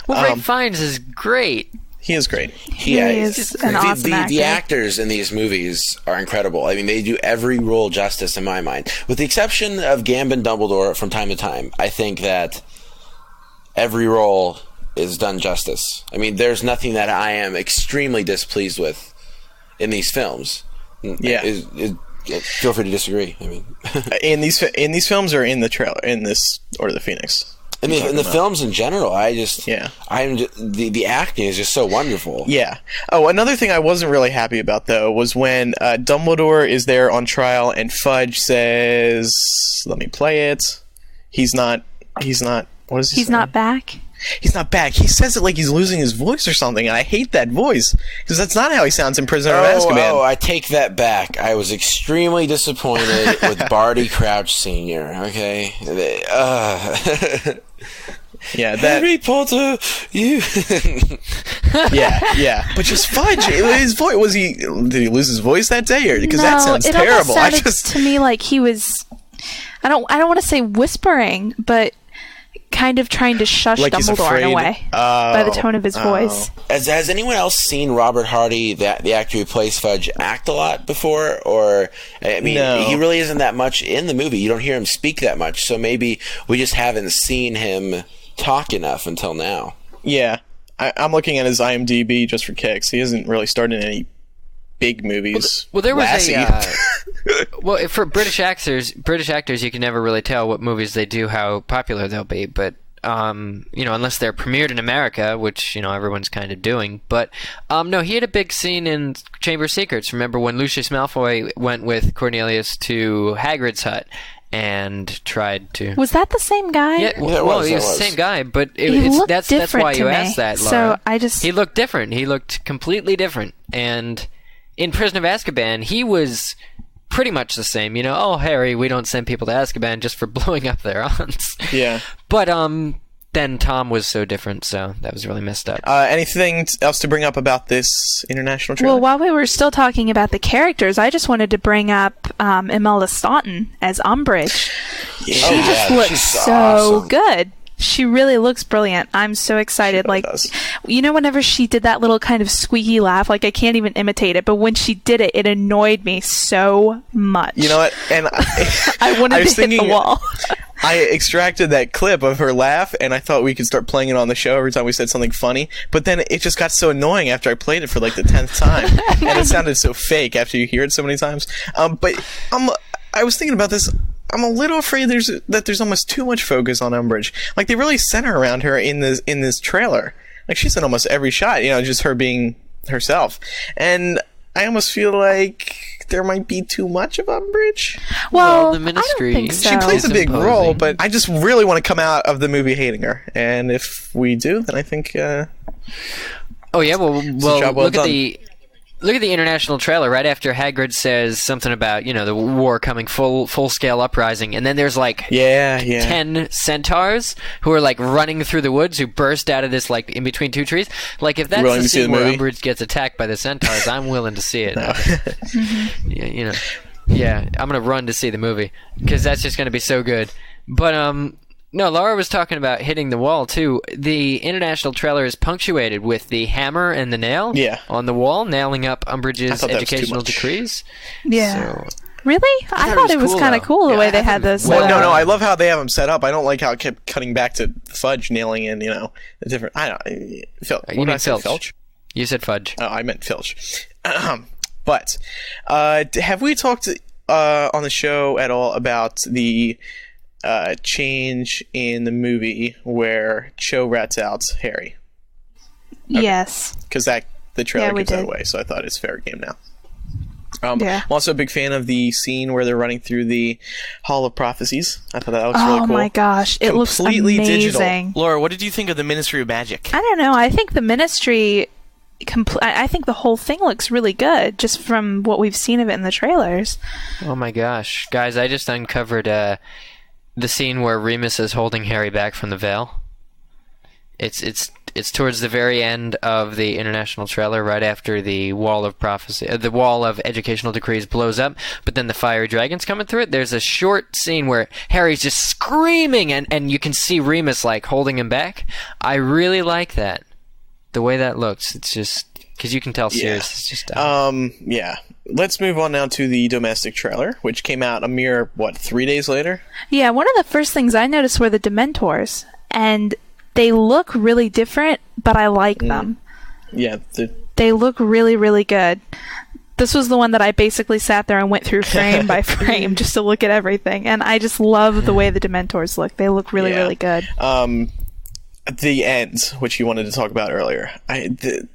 [SPEAKER 5] Well, Ray Fiennes is great.
[SPEAKER 2] He is great.
[SPEAKER 4] He is an awesome actor.
[SPEAKER 3] The actors in these movies are incredible. I mean, they do every role justice in my mind. With the exception of Gambit Dumbledore from time to time, I think that every role is done justice. I mean, there's nothing that I am extremely displeased with in these films.
[SPEAKER 2] Yeah.
[SPEAKER 3] Feel free to disagree. I mean,
[SPEAKER 2] in these films, or in the trailer, in this Order of the Phoenix.
[SPEAKER 3] in the films in general, the acting is just so wonderful.
[SPEAKER 2] Yeah. Oh, another thing I wasn't really happy about, though, was when Dumbledore is there on trial and Fudge says, "Let me play it." He's not. What is he?
[SPEAKER 4] He's not back.
[SPEAKER 2] He's not back. He says it like he's losing his voice or something, and I hate that voice, because that's not how he sounds in Prisoner of Azkaban.
[SPEAKER 3] Oh, I take that back. I was extremely disappointed with Barty Crouch Sr., okay?
[SPEAKER 2] Yeah, that...
[SPEAKER 3] Harry Potter, you...
[SPEAKER 2] yeah. But just Fudge, his voice, did he lose his voice that day? Or because that sounds terrible.
[SPEAKER 4] It almost sounded to me like he was, I don't want to say whispering, but kind of trying to shush
[SPEAKER 2] like
[SPEAKER 4] Dumbledore in a way by the tone of his voice.
[SPEAKER 3] Has anyone else seen Robert Hardy, the actor who plays Fudge, act a lot before? Or, I mean, he really isn't that much in the movie. You don't hear him speak that much, so maybe we just haven't seen him talk enough until now.
[SPEAKER 2] Yeah. I'm looking at his IMDb just for kicks. He hasn't really starred in any big movies.
[SPEAKER 5] Well, there was well, for British actors, you can never really tell what movies they do, how popular they'll be. But unless they're premiered in America, which everyone's kind of doing. But no, he had a big scene in Chamber of Secrets. Remember when Lucius Malfoy went with Cornelius to Hagrid's hut and tried to...
[SPEAKER 4] Was that the same guy?
[SPEAKER 5] Yeah, well, he was the same guy, but that's why you asked that, Laura.
[SPEAKER 4] So
[SPEAKER 5] he looked different. He looked completely different. And in Prison of Azkaban, he was pretty much the same. Oh, Harry, we don't send people to Azkaban just for blowing up their aunts.
[SPEAKER 2] Yeah.
[SPEAKER 5] But then Tom was so different, so that was really messed up.
[SPEAKER 2] Anything else to bring up about this international trailer?
[SPEAKER 4] Well, while we were still talking about the characters, I just wanted to bring up Imelda Staunton as Umbridge.
[SPEAKER 2] Yeah.
[SPEAKER 4] She just looks so awesome. Good. She really looks brilliant. I'm so excited. Whenever she did that little kind of squeaky laugh, I can't even imitate it, but when she did it, it annoyed me so much.
[SPEAKER 2] You know what? And
[SPEAKER 4] I wanted to hit the wall.
[SPEAKER 2] I extracted that clip of her laugh, and I thought we could start playing it on the show every time we said something funny, but then it just got so annoying after I played it for the 10th time, and it sounded so fake after you hear it so many times. But I was thinking about this. I'm a little afraid there's almost too much focus on Umbridge. They really center around her in this trailer. She's in almost every shot, just her being herself. And I almost feel like there might be too much of Umbridge.
[SPEAKER 5] Well, the Ministry.
[SPEAKER 4] I don't think so.
[SPEAKER 2] She plays a big role, but I just really want to come out of the movie hating her. And if we do, then I think...
[SPEAKER 5] oh, yeah, well look at the international trailer right after Hagrid says something about, the war coming, full-scale uprising, and then there's 10 centaurs who are running through the woods, who burst out of this in between two trees. If that's the scene where Umbridge gets attacked by the centaurs, I'm willing to see it.
[SPEAKER 2] No.
[SPEAKER 5] Yeah, I'm gonna run to see the movie because that's just gonna be so good. But no, Laura was talking about hitting the wall too. The international trailer is punctuated with the hammer and the nail on the wall, nailing up Umbridge's educational decrees.
[SPEAKER 4] Yeah.
[SPEAKER 5] So,
[SPEAKER 4] really? I thought it was kind of cool the way they had those.
[SPEAKER 2] Well, no, I love how they have them set up. I don't like how it kept cutting back to Fudge nailing in, the different. I don't.
[SPEAKER 5] You mean Filch? You said Fudge.
[SPEAKER 2] Oh, I meant Filch. But have we talked on the show at all about the change in the movie where Cho rats out Harry? Okay.
[SPEAKER 4] Yes.
[SPEAKER 2] Because the trailer gives that away, so I thought it's fair game now. I'm also a big fan of the scene where they're running through the Hall of Prophecies. I thought that looks really cool.
[SPEAKER 4] Oh my gosh, it looks
[SPEAKER 2] completely
[SPEAKER 4] amazing.
[SPEAKER 2] Digital. Laura, what did you think of the Ministry of Magic?
[SPEAKER 4] I don't know. I think the Ministry... I think the whole thing looks really good, just from what we've seen of it in the trailers.
[SPEAKER 5] Oh my gosh. Guys, I just uncovered the scene where Remus is holding Harry back from the veil. It's towards the very end of the international trailer, right after the wall of prophecy, the wall of educational decrees blows up, but then the fiery dragon's coming through it. There's a short scene where Harry's just screaming, and you can see Remus holding him back. I really like that. The way that looks, it's just because you can tell Sirius is just
[SPEAKER 2] Let's move on now to the domestic trailer, which came out a mere 3 days later.
[SPEAKER 4] Yeah, one of the first things I noticed were the dementors, and they look really different, but I like them.
[SPEAKER 2] Yeah,
[SPEAKER 4] they look really, really good. This was the one that I basically sat there and went through frame by frame just to look at everything, and I just love the way the dementors look. They look really, really good.
[SPEAKER 2] The end, which you wanted to talk about earlier, the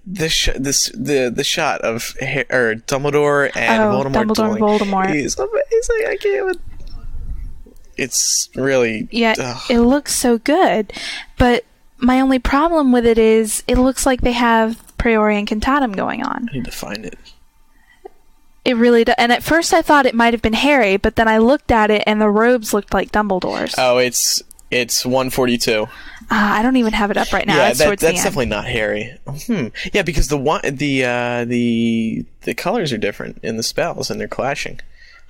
[SPEAKER 2] shot of Dumbledore and Voldemort is amazing. I can't. It's really
[SPEAKER 4] it looks so good, but my only problem with it is it looks like they have Priori Incantatem going on.
[SPEAKER 2] I need to find it.
[SPEAKER 4] It really does. And at first I thought it might have been Harry, but then I looked at it and the robes looked like Dumbledore's.
[SPEAKER 2] Oh, it's 142.
[SPEAKER 4] I don't even have it up right now.
[SPEAKER 2] Yeah, that's definitely not Harry. Yeah, because the colors are different in the spells and they're clashing.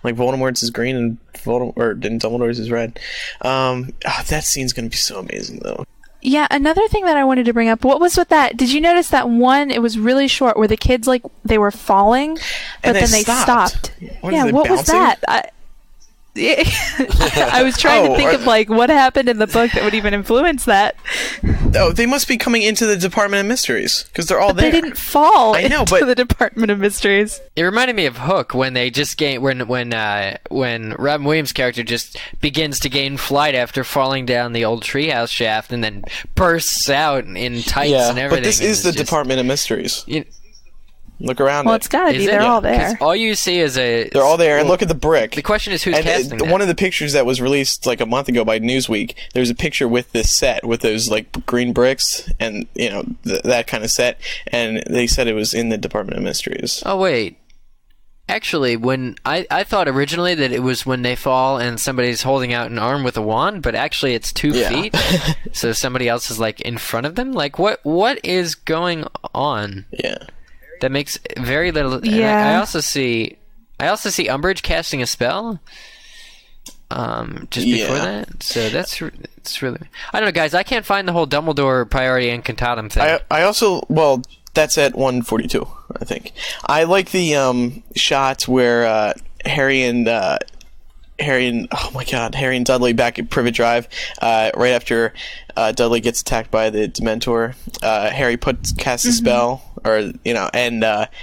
[SPEAKER 2] Like Voldemort's is green and Dumbledore's is red. That scene's gonna be so amazing, though.
[SPEAKER 4] Yeah, another thing that I wanted to bring up. What was with that? Did you notice that one? It was really short, where the kids they were falling, but then they stopped. What was that? I was trying to think of what happened in the book that would even influence that.
[SPEAKER 2] Oh, they must be coming into the Department of Mysteries because they're all there.
[SPEAKER 4] They didn't fall into the Department of Mysteries.
[SPEAKER 5] It reminded me of Hook when they just when Robin Williams' character just begins to gain flight after falling down the old treehouse shaft and then bursts out in tights and everything.
[SPEAKER 2] But this is the Department of Mysteries. Look around.
[SPEAKER 4] Well, it's got to be. They're all there.
[SPEAKER 5] All you see is
[SPEAKER 2] they're all there, and look at the brick.
[SPEAKER 5] The question is who's casting that?
[SPEAKER 2] One of the pictures that was released a month ago by Newsweek, there's a picture with this set, with those green bricks, and that kind of set, and they said it was in the Department of Mysteries.
[SPEAKER 5] Oh wait, actually, when I thought originally that it was when they fall and somebody's holding out an arm with a wand, but actually it's 2 feet, so somebody else is in front of them. What is going on?
[SPEAKER 2] Yeah.
[SPEAKER 5] That makes very little.
[SPEAKER 4] Yeah.
[SPEAKER 5] I also see Umbridge casting a spell. Just before that, so it's really. I don't know, guys. I can't find the whole Dumbledore Priori Incantatem thing.
[SPEAKER 2] I also that's at 142. I think I like the shots where Harry and Dudley back at Privet Drive, right after Dudley gets attacked by the Dementor. Harry casts a spell, and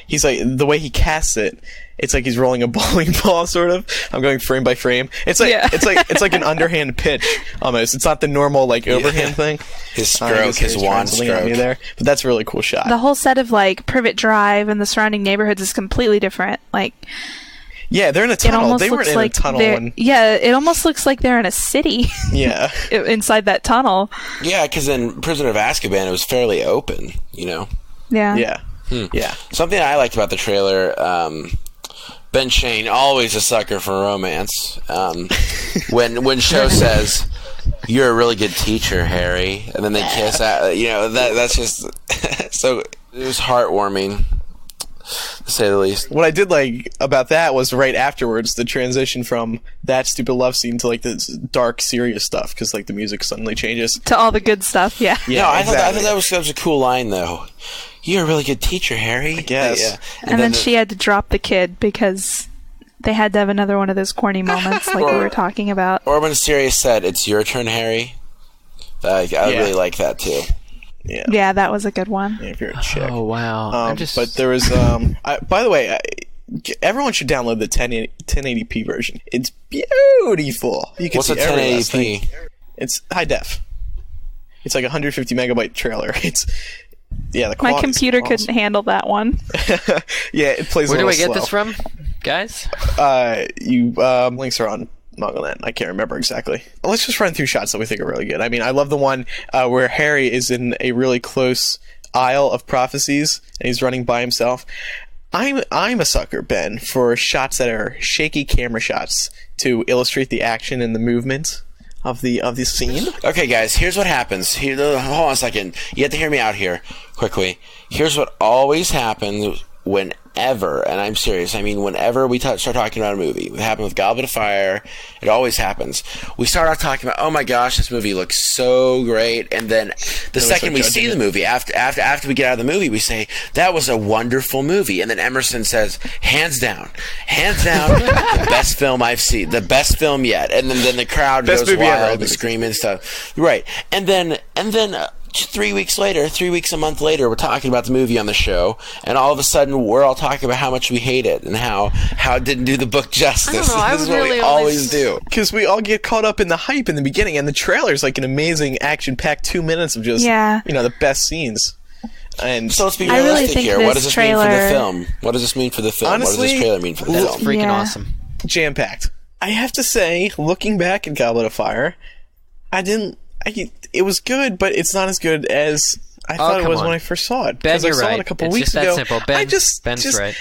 [SPEAKER 2] he's the way he casts it, it's like he's rolling a bowling ball, sort of. I'm going frame by frame. It's like an underhand pitch almost. It's not the normal overhand thing.
[SPEAKER 3] His stroke, his wand stroke.
[SPEAKER 2] There, but that's a really cool shot.
[SPEAKER 4] The whole set of Privet Drive and the surrounding neighborhoods is completely different.
[SPEAKER 2] Yeah, they're in a tunnel. They weren't in a tunnel.
[SPEAKER 4] It almost looks like they're in a city.
[SPEAKER 2] Yeah.
[SPEAKER 4] Inside that tunnel.
[SPEAKER 3] Yeah, because in Prisoner of Azkaban, it was fairly open,
[SPEAKER 4] Yeah.
[SPEAKER 2] Yeah.
[SPEAKER 3] Yeah. Something I liked about the trailer, Ben Shane, always a sucker for romance. When Cho says, "You're a really good teacher, Harry," and then they kiss, that's just so it was heartwarming. to say the least.
[SPEAKER 2] What I did like about that was right afterwards the transition from that stupid love scene to like this dark, serious stuff because like the music suddenly changes
[SPEAKER 4] to all the good stuff. Yeah.
[SPEAKER 2] Yeah,
[SPEAKER 3] no, I
[SPEAKER 2] exactly.
[SPEAKER 3] thought that was a cool line though. You're a really good teacher, Harry. I
[SPEAKER 2] guess.
[SPEAKER 3] Yeah.
[SPEAKER 4] And then she had to drop the kid because they had to have another one of those corny moments like we were talking about.
[SPEAKER 3] Or when Sirius said, "It's your turn, Harry." I really like that too.
[SPEAKER 4] Yeah, that was a good one.
[SPEAKER 2] Yeah, if you're a chick.
[SPEAKER 5] Oh wow!
[SPEAKER 2] But there was by the way, everyone should download the 1080p version. It's beautiful. You can
[SPEAKER 3] What's
[SPEAKER 2] see
[SPEAKER 3] a 1080p?
[SPEAKER 2] It's high def. It's like a 150 megabyte trailer. It's the
[SPEAKER 4] My
[SPEAKER 2] quality's
[SPEAKER 4] computer
[SPEAKER 2] awesome.
[SPEAKER 4] couldn't handle that one.
[SPEAKER 2] Yeah, it plays.
[SPEAKER 5] Where
[SPEAKER 2] a
[SPEAKER 5] do I
[SPEAKER 2] little
[SPEAKER 5] get this
[SPEAKER 2] slow.
[SPEAKER 5] from, guys?
[SPEAKER 2] Links are on MuggleNet. I can't remember exactly. Let's just run through shots that we think are really good. I mean, I love the one where Harry is in a really close aisle of prophecies and he's running by himself. I'm a sucker, Ben, for shots that are shaky camera shots to illustrate the action and the movement of the scene.
[SPEAKER 3] Okay, guys, here's what happens. Hold on a second. You have to hear me out here quickly. Here's what always happens whenever, and I'm serious, I mean whenever we start talking about a movie. It happened with Goblet of Fire. It always happens. We start off talking about, oh my gosh, this movie looks so great, and then the second we see the movie, after we get out of the movie, we say, that was a wonderful movie, and then Emerson says, hands down, the best film I've seen, the best film yet, and then the crowd
[SPEAKER 2] Best
[SPEAKER 3] goes
[SPEAKER 2] movie ever,
[SPEAKER 3] wild and screaming and stuff. Right. And then 3 weeks later, a month later, we're talking about the movie on the show, and all of a sudden we're all talking about how much we hate it and how it didn't do the book justice.
[SPEAKER 5] I
[SPEAKER 3] This is what we always do.
[SPEAKER 2] Because we all get caught up in the hype in the beginning, and the trailer's like an amazing action-packed 2 minutes of just the best scenes. And
[SPEAKER 3] So let's be
[SPEAKER 4] I really
[SPEAKER 3] realistic
[SPEAKER 4] think
[SPEAKER 3] here.
[SPEAKER 4] this
[SPEAKER 3] What does this mean for the film? What does this mean for the film?
[SPEAKER 2] Honestly,
[SPEAKER 3] what does this trailer mean for the
[SPEAKER 5] That's
[SPEAKER 3] film?
[SPEAKER 5] freaking
[SPEAKER 4] Yeah.
[SPEAKER 5] awesome.
[SPEAKER 2] jam-packed. I have to say, looking back at Goblet of Fire, it was good, but it's not as good as I thought it
[SPEAKER 5] come
[SPEAKER 2] was
[SPEAKER 5] on.
[SPEAKER 2] when I first saw it.
[SPEAKER 5] Ben,
[SPEAKER 2] Because I
[SPEAKER 5] you're
[SPEAKER 2] saw
[SPEAKER 5] right.
[SPEAKER 2] it a couple
[SPEAKER 5] It's
[SPEAKER 2] weeks
[SPEAKER 5] just
[SPEAKER 2] ago.
[SPEAKER 5] that simple. Ben's right.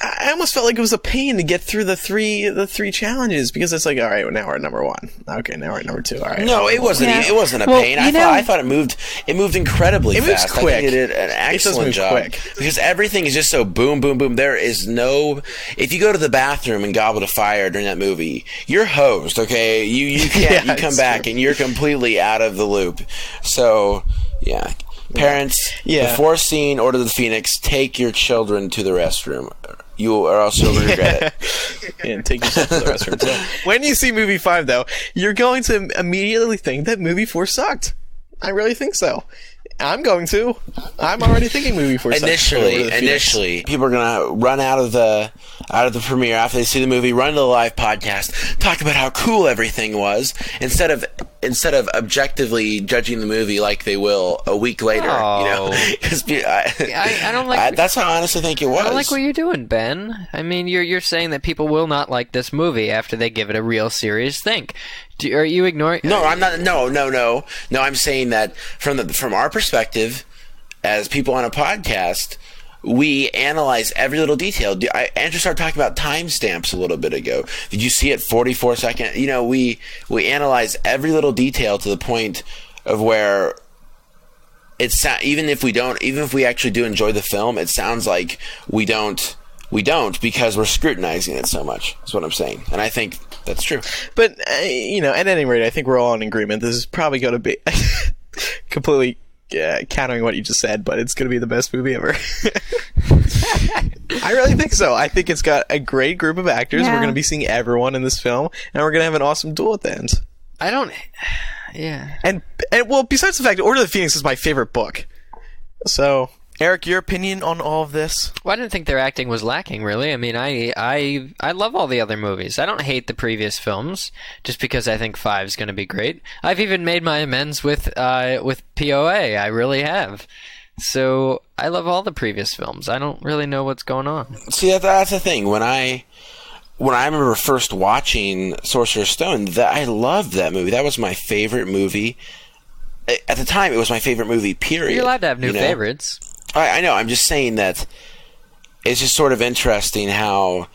[SPEAKER 2] I almost felt like it was a pain to get through the three challenges because it's like, all right, well, now we're at number 1. Okay, now we're at number 2. All right.
[SPEAKER 3] No, it wasn't.
[SPEAKER 4] Yeah.
[SPEAKER 3] It wasn't a
[SPEAKER 4] Well,
[SPEAKER 3] pain.
[SPEAKER 4] you know-
[SPEAKER 3] I thought it moved. It moved incredibly
[SPEAKER 2] It moves
[SPEAKER 3] fast.
[SPEAKER 2] quick.
[SPEAKER 3] I think it did an
[SPEAKER 2] It does
[SPEAKER 3] excellent
[SPEAKER 2] move
[SPEAKER 3] job
[SPEAKER 2] quick.
[SPEAKER 3] because everything is just so boom, boom, boom. There is no. If you go to the bathroom in Goblet of Fire during that movie, you're hosed. Okay, you can't.
[SPEAKER 2] Yeah,
[SPEAKER 3] you come
[SPEAKER 2] it's
[SPEAKER 3] back
[SPEAKER 2] true.
[SPEAKER 3] and you're completely out of the loop. So yeah. Parents,
[SPEAKER 2] Yeah.
[SPEAKER 3] before seeing Order of the Phoenix, take your children to the restroom. Or else you'll regret it.
[SPEAKER 2] And take yourself to the restroom. So, when you see movie 5, though, you're going to immediately think that movie 4 sucked. I really think so. I'm going to. I'm already thinking movie 4 sucked.
[SPEAKER 3] Initially, people are gonna run out of the premiere after they see the movie, run to the live podcast, talk about how cool everything was, instead of objectively judging the movie like they will a week later.
[SPEAKER 5] Oh.
[SPEAKER 3] You know, 'Cause
[SPEAKER 5] I don't like.
[SPEAKER 3] that's how I honestly think it was.
[SPEAKER 5] I don't like what you're doing, Ben. I mean, you're saying that people will not like this movie after they give it a real serious think. Are you ignoring?
[SPEAKER 3] No, I'm not. No. I'm saying that from our perspective, as people on a podcast, we analyze every little detail. Andrew started talking about timestamps a little bit ago. Did you see it 44 seconds? You know, we analyze every little detail to the point of where it's even if we actually do enjoy the film, it sounds like we don't because we're scrutinizing it so much. That's what I'm saying, and I think that's true.
[SPEAKER 2] But, at any rate, I think we're all in agreement. This is probably going to be completely countering what you just said, but it's going to be the best movie ever. I really think so. I think it's got a great group of actors.
[SPEAKER 4] Yeah.
[SPEAKER 2] We're going to be seeing everyone in this film, and we're going to have an awesome duel at the end.
[SPEAKER 5] I don't. Yeah.
[SPEAKER 2] And well, besides the fact that Order of the Phoenix is my favorite book. So, Eric, your opinion on all of this?
[SPEAKER 5] Well, I didn't think their acting was lacking, really. I mean, I love all the other movies. I don't hate the previous films, just because I think 5 is going to be great. I've even made my amends with POA. I really have. So, I love all the previous films. I don't really know what's going on.
[SPEAKER 3] See, that's the thing. When I remember first watching Sorcerer's Stone, I loved that movie. That was my favorite movie. At the time, it was my favorite movie, period.
[SPEAKER 5] You're allowed to have new
[SPEAKER 3] you know?
[SPEAKER 5] favorites.
[SPEAKER 3] I know. I'm just saying that it's just sort of interesting how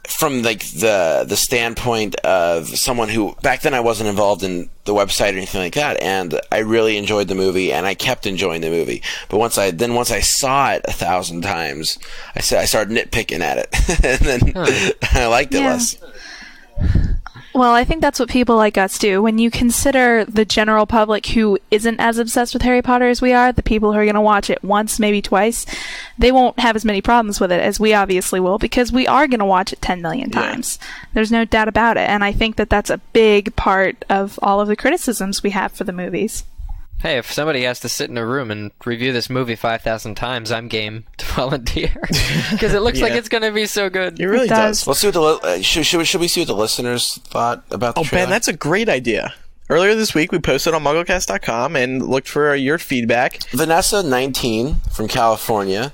[SPEAKER 3] from like the standpoint of someone who back then I wasn't involved in the website or anything like that, and I really enjoyed the movie, and I kept enjoying the movie. But once I saw it 1,000 times, I started nitpicking at it, and then I liked it less.
[SPEAKER 4] Well, I think that's what people like us do. When you consider the general public who isn't as obsessed with Harry Potter as we are, the people who are going to watch it once, maybe twice, they won't have as many problems with it as we obviously will, because we are going to watch it 10 million times. There's no doubt about it. And I think that that's a big part of all of the criticisms we have for the movies.
[SPEAKER 5] Hey, if somebody has to sit in a room and review this movie 5,000 times, I'm game to volunteer. Because it looks like it's going to be so good.
[SPEAKER 2] It really does.
[SPEAKER 3] Let's see what should we see what the listeners thought about the trailer?
[SPEAKER 2] Ben, that's a great idea. Earlier this week, we posted on MuggleCast.com and looked for your feedback.
[SPEAKER 3] Vanessa, 19, from California,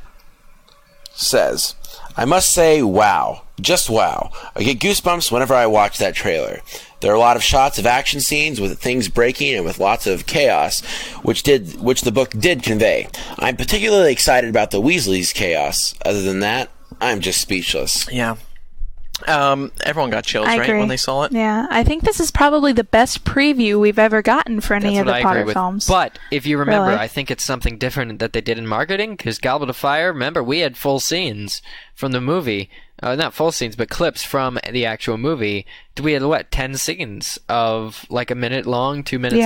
[SPEAKER 3] says, I must say, wow. Just wow. I get goosebumps whenever I watch that trailer. There are a lot of shots of action scenes with things breaking and with lots of chaos, which the book did convey. I'm particularly excited about the Weasleys' chaos. Other than that, I'm just speechless.
[SPEAKER 2] Yeah. Everyone got chills, right, when they saw it?
[SPEAKER 4] Yeah, I think this is probably the best preview we've ever gotten for any of the Potter films.
[SPEAKER 5] But if you remember, I think it's something different that they did in marketing, because Goblet of Fire, remember, we had full scenes from the movie. Not full scenes, but clips from the actual movie. We had, 10 scenes of, like, a minute long, 2 minutes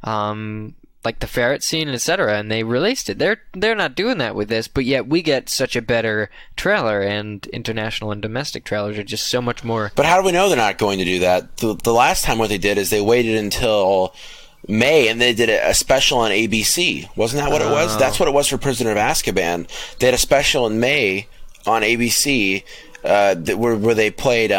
[SPEAKER 5] long? Like the ferret scene, etc., and they released it. They're not doing that with this, but yet we get such a better trailer, and international and domestic trailers are just so much more.
[SPEAKER 3] But how do we know they're not going to do that? The last time what they did is they waited until May, and they did a special on ABC. Wasn't that what it was? That's what it was for Prisoner of Azkaban. They had a special in May on ABC where they played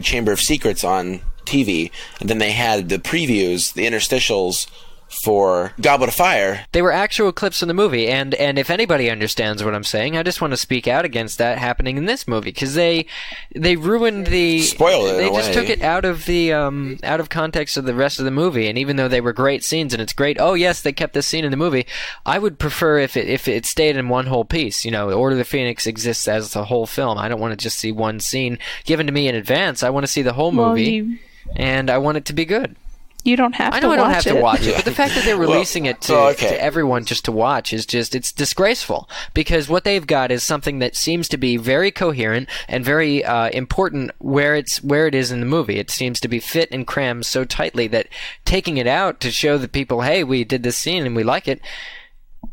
[SPEAKER 3] Chamber of Secrets on TV, and then they had the previews, the interstitials for Goblet of Fire.
[SPEAKER 5] They were actual clips from the movie, and if anybody understands what I'm saying, I just want to speak out against that happening in this movie, because they ruined the...
[SPEAKER 3] Spoiled it.
[SPEAKER 5] They just took it out of the out of context of the rest of the movie, and even though they were great scenes, and it's great, oh yes, they kept this scene in the movie, I would prefer if it stayed in one whole piece. You know, Order of the Phoenix exists as a whole film. I don't want to just see one scene given to me in advance. I want to see the whole movie. And I want it to be good.
[SPEAKER 4] You don't have to watch it.
[SPEAKER 5] I know I don't have to watch it, but the fact that they're releasing it to everyone just to watch is just, it's disgraceful. Because what they've got is something that seems to be very coherent and very important where it is in the movie. It seems to be fit and crammed so tightly that taking it out to show the people, hey, we did this scene and we like it,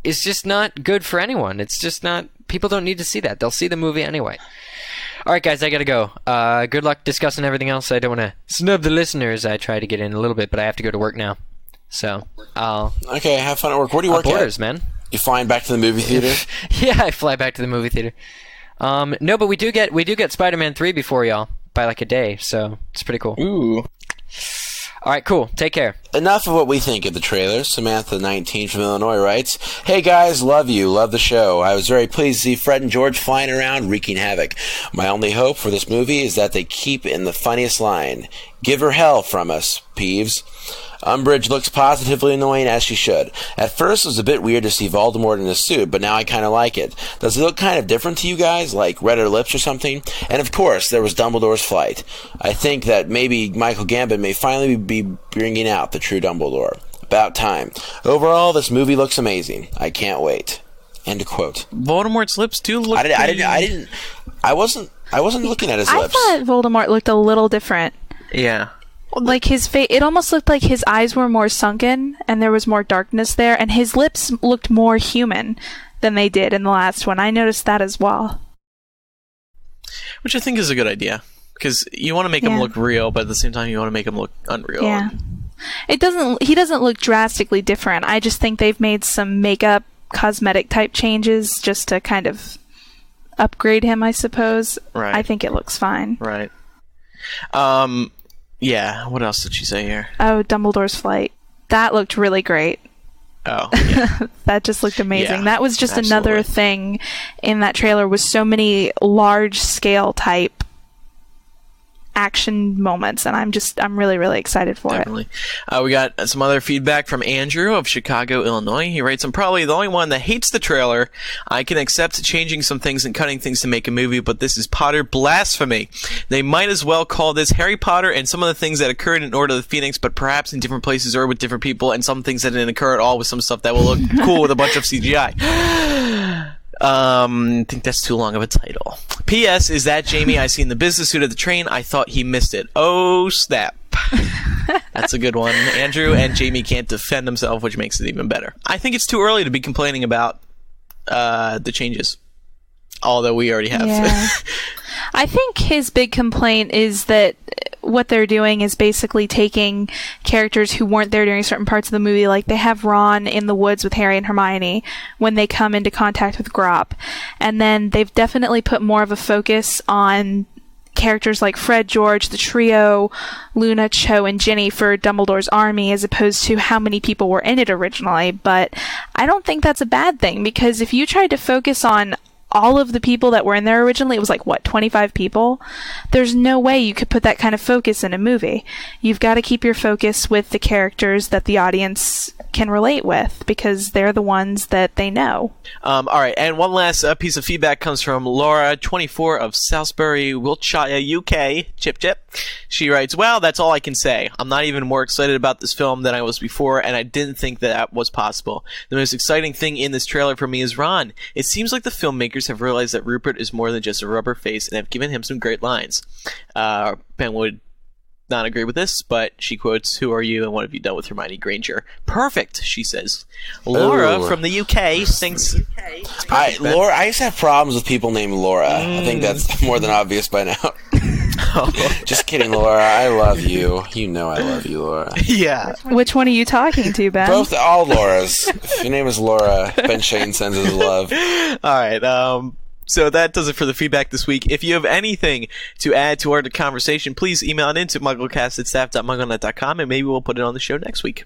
[SPEAKER 5] is just not good for anyone. It's just not, people don't need to see that. They'll see the movie anyway. All right, guys, I gotta go. Good luck discussing everything else. I don't want to snub the listeners. I try to get in a little bit, but I have to go to work now. So,
[SPEAKER 3] Okay, have fun at work. Where do you work
[SPEAKER 5] Borders,
[SPEAKER 3] at?
[SPEAKER 5] Man.
[SPEAKER 3] You flying back to the movie theater?
[SPEAKER 5] Yeah, I fly back to the movie theater. No, but we do get Spider-Man 3 before y'all by like a day, so it's pretty cool.
[SPEAKER 2] Ooh.
[SPEAKER 5] All right, cool. Take care.
[SPEAKER 3] Enough of what we think of the trailer. Samantha, 19, from Illinois, writes, Hey guys, love you, love the show. I was very pleased to see Fred and George flying around wreaking havoc. My only hope for this movie is that they keep in the funniest line. Give her hell from us, Peeves. Umbridge looks positively annoying, as she should. At first, it was a bit weird to see Voldemort in a suit, but now I kind of like it. Does it look kind of different to you guys, like redder lips or something? And of course, there was Dumbledore's flight. I think that maybe Michael Gambon may finally be bringing out the true Dumbledore. About time. Overall, this movie looks amazing. I can't wait. End quote.
[SPEAKER 2] Voldemort's lips do look...
[SPEAKER 3] I wasn't looking at his lips.
[SPEAKER 4] I thought Voldemort looked a little different.
[SPEAKER 2] Yeah.
[SPEAKER 4] Like his face, it almost looked like his eyes were more sunken and there was more darkness there, and his lips looked more human than they did in the last one. I noticed that as well.
[SPEAKER 2] Which I think is a good idea, because you want to make him look real, but at the same time you want to make him look unreal.
[SPEAKER 4] Yeah. He doesn't look drastically different. I just think they've made some makeup, cosmetic type changes just to kind of upgrade him, I suppose.
[SPEAKER 2] Right.
[SPEAKER 4] I think it looks fine.
[SPEAKER 2] Right. Yeah, what else did she say here?
[SPEAKER 4] Oh, Dumbledore's flight. That looked really great.
[SPEAKER 2] Oh, yeah.
[SPEAKER 4] That just looked amazing.
[SPEAKER 2] Yeah,
[SPEAKER 4] that was just
[SPEAKER 2] absolutely.
[SPEAKER 4] another thing in that trailer, was so many large-scale type action moments, and I'm really, really excited for
[SPEAKER 2] Definitely. We got some other feedback from Andrew of Chicago, Illinois. He writes, I'm probably the only one that hates the trailer. I can accept changing some things and cutting things to make a movie, but this is Potter blasphemy. They might as well call this Harry Potter and some of the things that occurred in Order of the Phoenix, but perhaps in different places or with different people, and some things that didn't occur at all with some stuff that will look cool with a bunch of CGI. I think that's too long of a title. P.S. Is that Jamie I see in the business suit at the train? I thought he missed it. Oh, snap. That's a good one. Andrew and Jamie can't defend themselves, which makes it even better. I think it's too early to be complaining about the changes. Although we already have.
[SPEAKER 4] Yeah. I think his big complaint is that what they're doing is basically taking characters who weren't there during certain parts of the movie, like they have Ron in the woods with Harry and Hermione when they come into contact with Grop. And then they've definitely put more of a focus on characters like Fred, George, the trio, Luna, Cho, and Ginny for Dumbledore's army, as opposed to how many people were in it originally. But I don't think that's a bad thing, because if you tried to focus on all of the people that were in there originally, it was like, 25 people? There's no way you could put that kind of focus in a movie. You've got to keep your focus with the characters that the audience can relate with, because they're the ones that they know.
[SPEAKER 2] All right, and one last piece of feedback comes from Laura, 24, of Salisbury, Wiltshire, UK. Chip, chip. She writes, well, that's all I can say. I'm not even more excited about this film than I was before, and I didn't think that was possible. The most exciting thing in this trailer for me is Ron. It seems like the filmmakers have realized that Rupert is more than just a rubber face and have given him some great lines. Ben would not agree with this, but she quotes, who are you and what have you done with Hermione Granger? Perfect, she says. Laura from the UK thinks...
[SPEAKER 3] Laura, I used to have problems with people named Laura. I think that's more than obvious by now. Just kidding, Laura. I love you. You know I love you, Laura.
[SPEAKER 2] Yeah.
[SPEAKER 4] Which one are you talking to, Ben?
[SPEAKER 3] All Laura's. If your name is Laura, Ben Shane sends his love.
[SPEAKER 2] All right. So that does it for the feedback this week. If you have anything to add to our conversation, please email it into MuggleCast@staff.mugglenet.com, and maybe we'll put it on the show next week.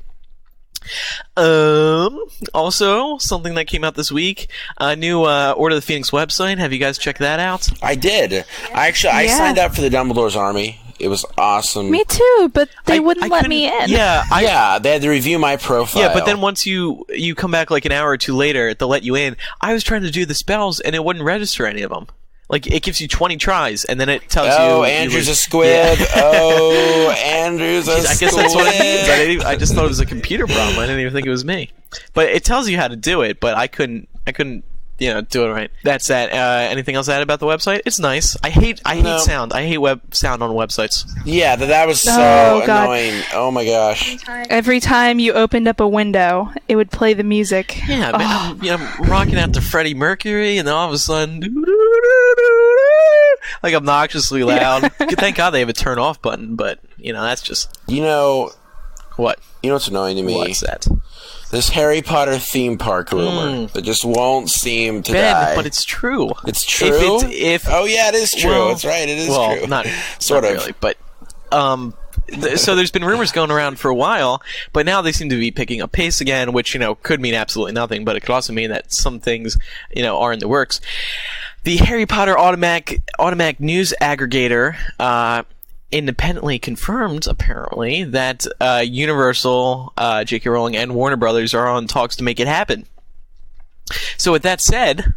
[SPEAKER 2] Also, something that came out this week, a new Order of the Phoenix website. Have you guys checked that out?
[SPEAKER 3] I did. I signed up for the Dumbledore's Army. It was awesome.
[SPEAKER 4] Me too, but they wouldn't let me in.
[SPEAKER 2] Yeah,
[SPEAKER 3] they had to review my profile.
[SPEAKER 2] Yeah, but then once you come back like an hour or two later, they'll let you in. I was trying to do the spells, and it wouldn't register any of them. Like, it gives you 20 tries, and then it tells you...
[SPEAKER 3] Oh, Andrew's a squid. Yeah. Oh, Andrew's a squid.
[SPEAKER 2] I guess that's what it means. I just thought it was a computer problem. I didn't even think it was me. But it tells you how to do it, but I couldn't do it right. That's that. Anything else to add about the website? It's nice. I hate sound. I hate sound on websites.
[SPEAKER 3] Yeah, that was so annoying. Oh my gosh.
[SPEAKER 4] Every time you opened up a window, it would play the music.
[SPEAKER 2] Yeah, I'm rocking out to Freddie Mercury, and then all of a sudden, like obnoxiously loud. Thank God they have a turn off button, but that's just what?
[SPEAKER 3] You know what's annoying to me?
[SPEAKER 2] What's that?
[SPEAKER 3] This Harry Potter theme park rumor that just won't seem to die.
[SPEAKER 2] But it's true.
[SPEAKER 3] It's true?
[SPEAKER 2] Oh
[SPEAKER 3] yeah, it is true.
[SPEAKER 2] Well,
[SPEAKER 3] that's right, it is true.
[SPEAKER 2] Not
[SPEAKER 3] sort
[SPEAKER 2] not
[SPEAKER 3] of.
[SPEAKER 2] really, but so there's been rumors going around for a while, but now they seem to be picking up pace again, which could mean absolutely nothing, but it could also mean that some things are in the works. The Harry Potter automatic news aggregator independently confirmed, apparently, that Universal, J.K. Rowling, and Warner Brothers are on talks to make it happen. So with that said,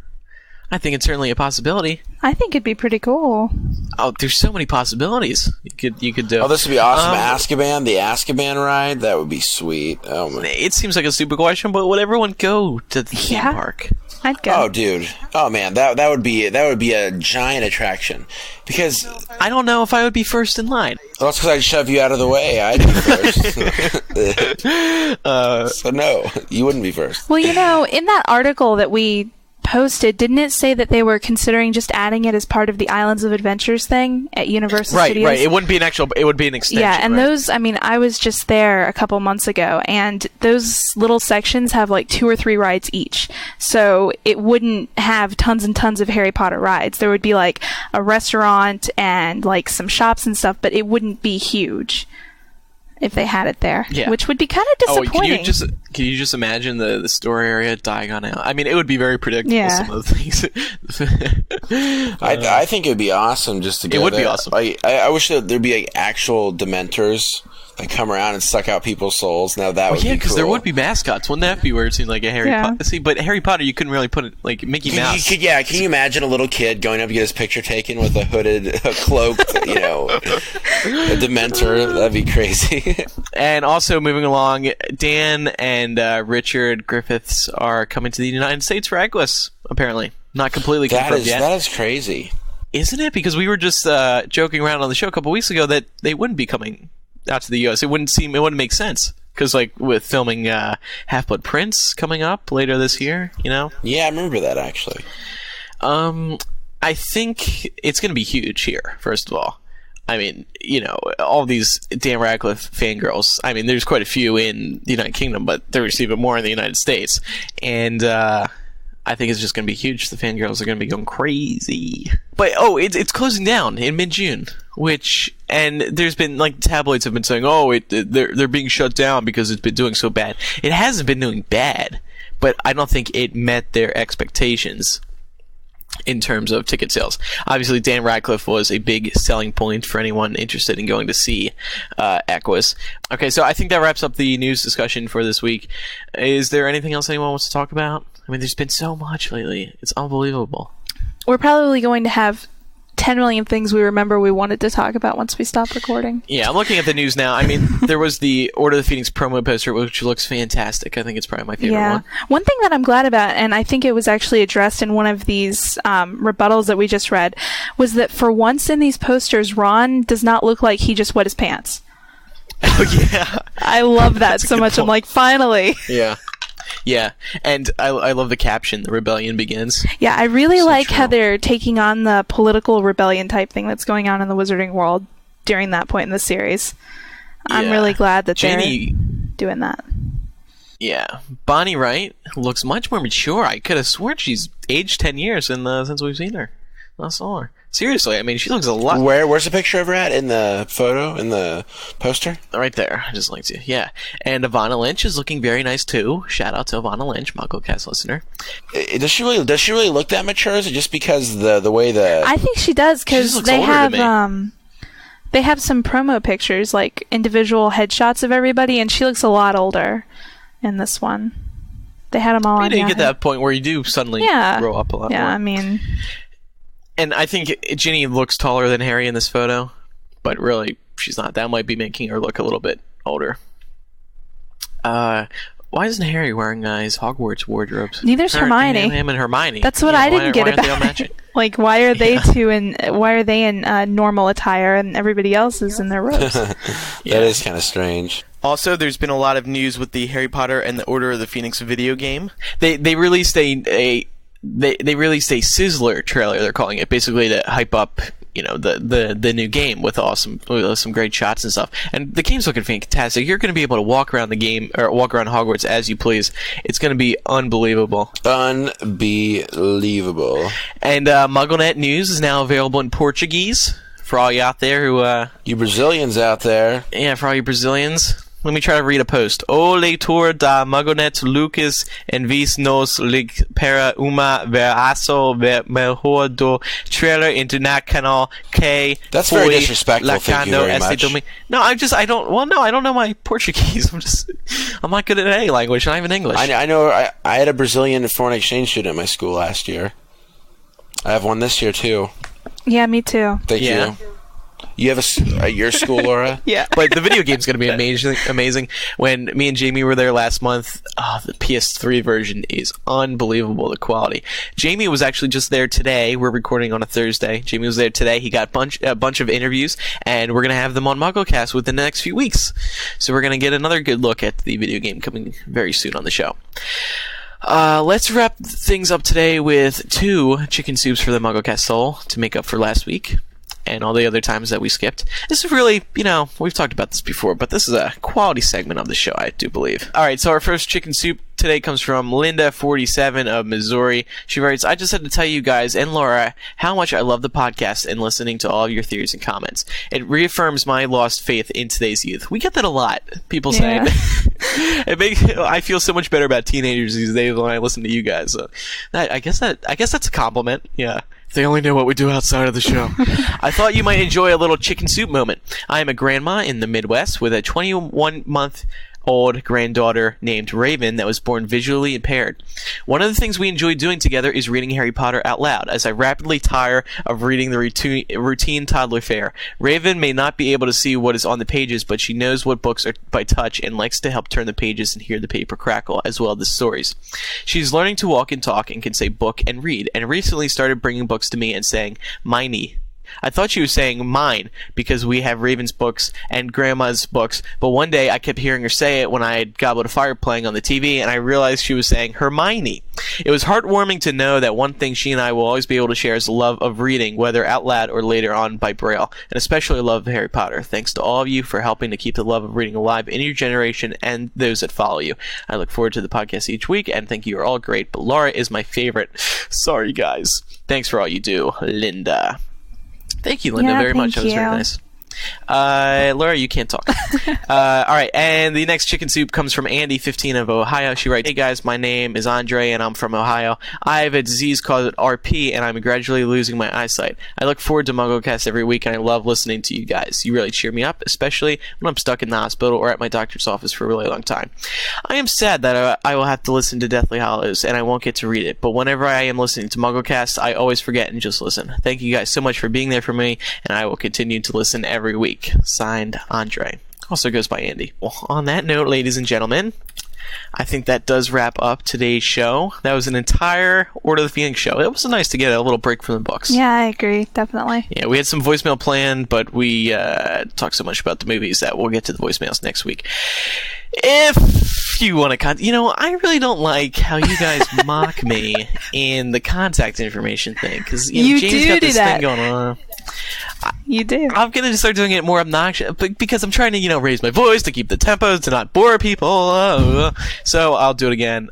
[SPEAKER 2] I think it's certainly a possibility.
[SPEAKER 4] I think it'd be pretty cool.
[SPEAKER 2] Oh, there's so many possibilities you could do.
[SPEAKER 3] Oh, this would be awesome. Azkaban, the Azkaban ride, that would be sweet. Oh my.
[SPEAKER 2] It seems like a stupid question, but would everyone go to the theme park?
[SPEAKER 4] I'd go.
[SPEAKER 3] Oh, dude. Oh, man. That would be a giant attraction. Because
[SPEAKER 2] I don't know if I would be first in line.
[SPEAKER 3] Well, that's because I'd shove you out of the way. I'd be first. So no, you wouldn't be first.
[SPEAKER 4] Well, in that article that we posted, didn't it say that they were considering just adding it as part of the Islands of Adventures thing at Universal Studios?
[SPEAKER 2] Right. It wouldn't be it would be an extension.
[SPEAKER 4] Yeah, and those, I was just there a couple months ago, and those little sections have like 2 or 3 rides each. So it wouldn't have tons and tons of Harry Potter rides. There would be like a restaurant and like some shops and stuff, but it wouldn't be huge if they had it there, which would be kind of disappointing.
[SPEAKER 2] Can you just imagine the store area dying on out? I mean, it would be very predictable, some of the things.
[SPEAKER 3] I think it would be awesome just to get
[SPEAKER 2] It would be awesome.
[SPEAKER 3] I wish that there'd be like actual dementors that come around and suck out people's souls. Now that would be cool.
[SPEAKER 2] Yeah, because there would be mascots. Wouldn't that be where it seemed like a Harry Potter? See, but Harry Potter, you couldn't really put it like Mickey Mouse.
[SPEAKER 3] Can you imagine a little kid going up to get his picture taken with a hooded, cloaked, a dementor? That'd be crazy.
[SPEAKER 2] And also moving along, Dan and Richard Griffiths are coming to the United States for Equus, apparently. Not completely confirmed yet.
[SPEAKER 3] That is crazy.
[SPEAKER 2] Isn't it? Because we were just joking around on the show a couple weeks ago that they wouldn't be coming out to the U.S. It wouldn't make sense. Because, like, with filming Half-Blood Prince coming up later this year,
[SPEAKER 3] Yeah, I remember that, actually.
[SPEAKER 2] I think it's going to be huge here, first of all. I mean, all these Dan Radcliffe fangirls. I mean, there's quite a few in the United Kingdom, but there's even more in the United States. And I think it's just going to be huge. The fangirls are going to be going crazy. But, it's closing down in mid-June, and there's been, like, tabloids have been saying, they're being shut down because it's been doing so bad. It hasn't been doing bad, but I don't think it met their expectations in terms of ticket sales. Obviously, Dan Radcliffe was a big selling point for anyone interested in going to see Equus. Okay, so I think that wraps up the news discussion for this week. Is there anything else anyone wants to talk about? I mean, there's been so much lately. It's unbelievable.
[SPEAKER 4] We're probably going to have 10 million things we remember we wanted to talk about once we stop recording.
[SPEAKER 2] Yeah, I'm looking at the news now. I mean, there was the Order of the Phoenix promo poster, which looks fantastic. I think it's probably my favorite one.
[SPEAKER 4] One thing that I'm glad about, and I think it was actually addressed in one of these rebuttals that we just read, was that for once in these posters, Ron does not look like he just wet his pants.
[SPEAKER 2] Oh, yeah.
[SPEAKER 4] I love that so much. Point. I'm like, finally.
[SPEAKER 2] Yeah. Yeah, and I love the caption, "The rebellion begins."
[SPEAKER 4] Yeah, I really like how they're taking on the political rebellion type thing that's going on in the Wizarding world during that point in the series. Yeah. I'm really glad that they're doing that.
[SPEAKER 2] Yeah, Bonnie Wright looks much more mature. I could have sworn she's aged 10 years since we've seen her. Last saw her. Seriously, I mean, she looks a lot...
[SPEAKER 3] Where's the picture of her at in the photo, in the poster?
[SPEAKER 2] Right there. I just liked it. Yeah. And Ivana Lynch is looking very nice, too. Shout out to Ivana Lynch, MuggleCast listener.
[SPEAKER 3] Does she really look that mature? Is it just because the way the...
[SPEAKER 4] I think she does, because they have some promo pictures, like individual headshots of everybody, and she looks a lot older in this one. They had them all on.
[SPEAKER 2] You didn't get that point where you do suddenly grow up a lot more.
[SPEAKER 4] Yeah, I mean...
[SPEAKER 2] And I think Ginny looks taller than Harry in this photo, but really, she's not. That might be making her look a little bit older. Why isn't Harry wearing his Hogwarts wardrobes?
[SPEAKER 4] Neither's Hermione.
[SPEAKER 2] Him and Hermione.
[SPEAKER 4] That's what I didn't get about it. Like, why are they in normal attire and everybody else is in their robes?
[SPEAKER 3] That is kind of strange.
[SPEAKER 2] Also, there's been a lot of news with the Harry Potter and the Order of the Phoenix video game. They released They released a sizzler trailer, they're calling it, basically to hype up, the new game with some great shots and stuff. And the game's looking fantastic. You're going to be able to walk around the game, or walk around Hogwarts as you please. It's going to be unbelievable.
[SPEAKER 3] Unbelievable.
[SPEAKER 2] And MuggleNet News is now available in Portuguese for all you out there who...
[SPEAKER 3] you Brazilians out there.
[SPEAKER 2] Yeah, for all you Brazilians. Let me try to read a post. O leitor da MuggleNet Lucas envies nos link para uma veraço melhor do trailer internacional que
[SPEAKER 3] That's very disrespectful. Thank you very much.
[SPEAKER 2] No, I don't know my Portuguese. I'm not good at any language, not even English.
[SPEAKER 3] I know. I had a Brazilian foreign exchange student at my school last year. I have one this year too.
[SPEAKER 4] Yeah, me too.
[SPEAKER 3] Thank you. You have at your school, Laura?
[SPEAKER 2] Yeah. But the video game's going to be amazing. When me and Jamie were there last month, the PS3 version is unbelievable, the quality. Jamie was actually just there today. We're recording on a Thursday. Jamie was there today. He got a bunch of interviews, and we're going to have them on MuggleCast within the next few weeks. So we're going to get another good look at the video game coming very soon on the show. Let's wrap things up today with 2 chicken soups for the MuggleCast soul to make up for last week. and all the other times that we skipped. This is really, we've talked about this before, but this is a quality segment of the show, I do believe. All right, so our first chicken soup today comes from Linda47 of Missouri. She writes, I just had to tell you guys and Laura how much I love the podcast and listening to all of your theories and comments. It reaffirms my lost faith in today's youth. We get that a lot. People say I feel so much better about teenagers these days when I listen to you guys. So I guess that's a compliment. Yeah. If they only knew what we do outside of the show. I thought you might enjoy a little chicken soup moment. I am a grandma in the Midwest with a 21-month-old granddaughter named Raven that was born visually impaired. One of the things we enjoy doing together is reading Harry Potter out loud, as I rapidly tire of reading the routine toddler fare. Raven may not be able to see what is on the pages, but she knows what books are by touch and likes to help turn the pages and hear the paper crackle, as well as the stories. She's learning to walk and talk and can say book and read, and recently started bringing books to me and saying, "Miney." I thought she was saying mine because we have Raven's books and Grandma's books, but one day I kept hearing her say it when I had Goblet of Fire playing on the TV, and I realized she was saying Hermione. It was heartwarming to know that one thing she and I will always be able to share is the love of reading, whether out loud or later on by Braille, and especially love of Harry Potter. Thanks to all of you for helping to keep the love of reading alive in your generation and those that follow you. I look forward to the podcast each week and think you are all great, but Laura is my favorite. Sorry, guys. Thanks for all you do, Linda. Thank you, Linda, very much. That was very nice. Laura, you can't talk. All right, and the next chicken soup comes from Andy15 of Ohio. She writes, "Hey guys, my name is Andre and I'm from Ohio. I have a disease called RP and I'm gradually losing my eyesight. I look forward to MuggleCast every week and I love listening to you guys. You really cheer me up, especially when I'm stuck in the hospital or at my doctor's office for a really long time. I am sad that I will have to listen to Deathly Hallows and I won't get to read it, but whenever I am listening to MuggleCast, I always forget and just listen. Thank you guys so much for being there for me, and I will continue to listen every week. Signed, Andre." Also goes by Andy. Well, on that note, ladies and gentlemen, I think that does wrap up today's show. That was an entire Order of the Phoenix show. It was nice to get a little break from the books.
[SPEAKER 4] Yeah, I agree. Definitely.
[SPEAKER 2] Yeah, we had some voicemail planned, but we talked so much about the movies that we'll get to the voicemails next week. If you want to I really don't like how you guys mock me in the contact information thing, because James got this thing going on.
[SPEAKER 4] You do.
[SPEAKER 2] I'm going to start doing it more obnoxious because I'm trying to, raise my voice to keep the tempo, to not bore people. So I'll do it again.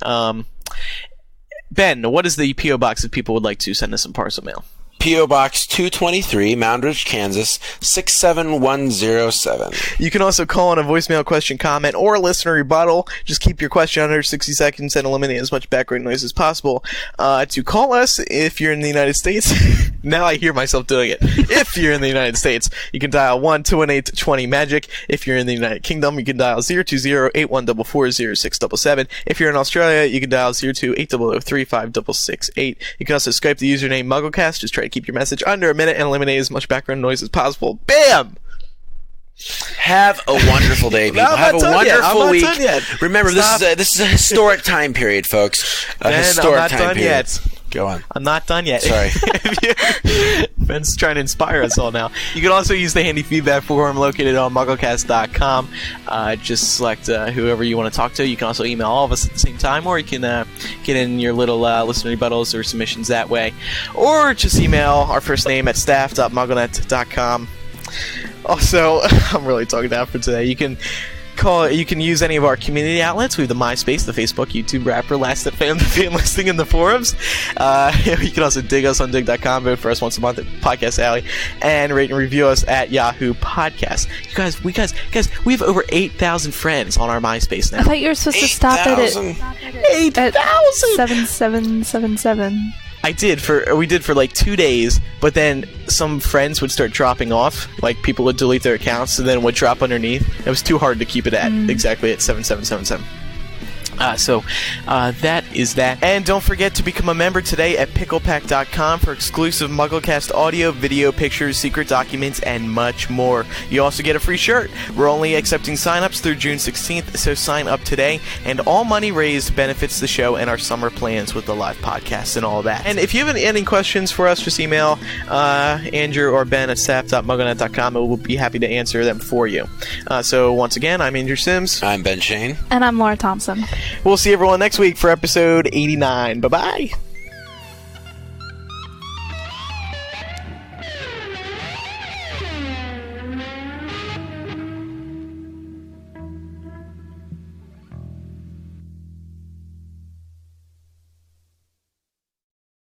[SPEAKER 2] Ben, what is the P.O. box if people would like to send us some parcel mail?
[SPEAKER 3] P.O. Box 223, Moundridge, Kansas, 67107.
[SPEAKER 2] You can also call in a voicemail question, comment, or listener rebuttal. Just keep your question under 60 seconds and eliminate as much background noise as possible. To call us, if you're in the United States, now I hear myself doing it. If you're in the United States, you can dial 1-218-20-MAGIC. If you're in the United Kingdom, you can dial 020-8144-0677. If you're in Australia, you can dial 02-800-35668. You can also Skype the username MuggleCast. Just try to keep your message under a minute and eliminate as much background noise as possible. Bam!
[SPEAKER 3] Have a wonderful day, people. Have a wonderful week. Remember,
[SPEAKER 2] Stop.
[SPEAKER 3] this is a historic time period, folks. Historic time period. Yet. Go on.
[SPEAKER 2] I'm not done yet.
[SPEAKER 3] Sorry.
[SPEAKER 2] Ben's trying to inspire us all now. You can also use the handy feedback form located on MuggleCast.com. Just select whoever you want to talk to. You can also email all of us at the same time, or you can get in your little listener rebuttals or submissions that way. Or just email our first name at staff.mugglenet.com. Also, I'm really talking down for today. You can use any of our community outlets. We have the MySpace, the Facebook, YouTube, Rapper, Last.fm, the fan listing, and the forums. You can also dig us on dig.com, vote for us once a month at Podcast Alley, and rate and review us at Yahoo Podcast. You guys, we have over 8,000 friends on our MySpace now.
[SPEAKER 4] I thought you were supposed to stop it at
[SPEAKER 2] 8,000!
[SPEAKER 4] 7777.
[SPEAKER 2] We did for like 2 days, but then some friends would start dropping off. Like, people would delete their accounts and then would drop underneath. It was too hard to keep it at exactly at 7777. So that is that. And don't forget to become a member today at picklepack.com for exclusive MuggleCast audio, video, pictures, secret documents, and much more. You also get a free shirt. We're only accepting sign-ups through June 16th, so sign up today. And all money raised benefits the show and our summer plans with the live podcasts and all that. And if you have any questions for us, just email Andrew or Ben at staff.mugglenet.com, and we'll be happy to answer them for you. So once again, I'm Andrew Sims.
[SPEAKER 3] I'm Ben Shane.
[SPEAKER 4] And I'm Laura Thompson.
[SPEAKER 2] We'll see everyone next week for episode 89. Bye-bye.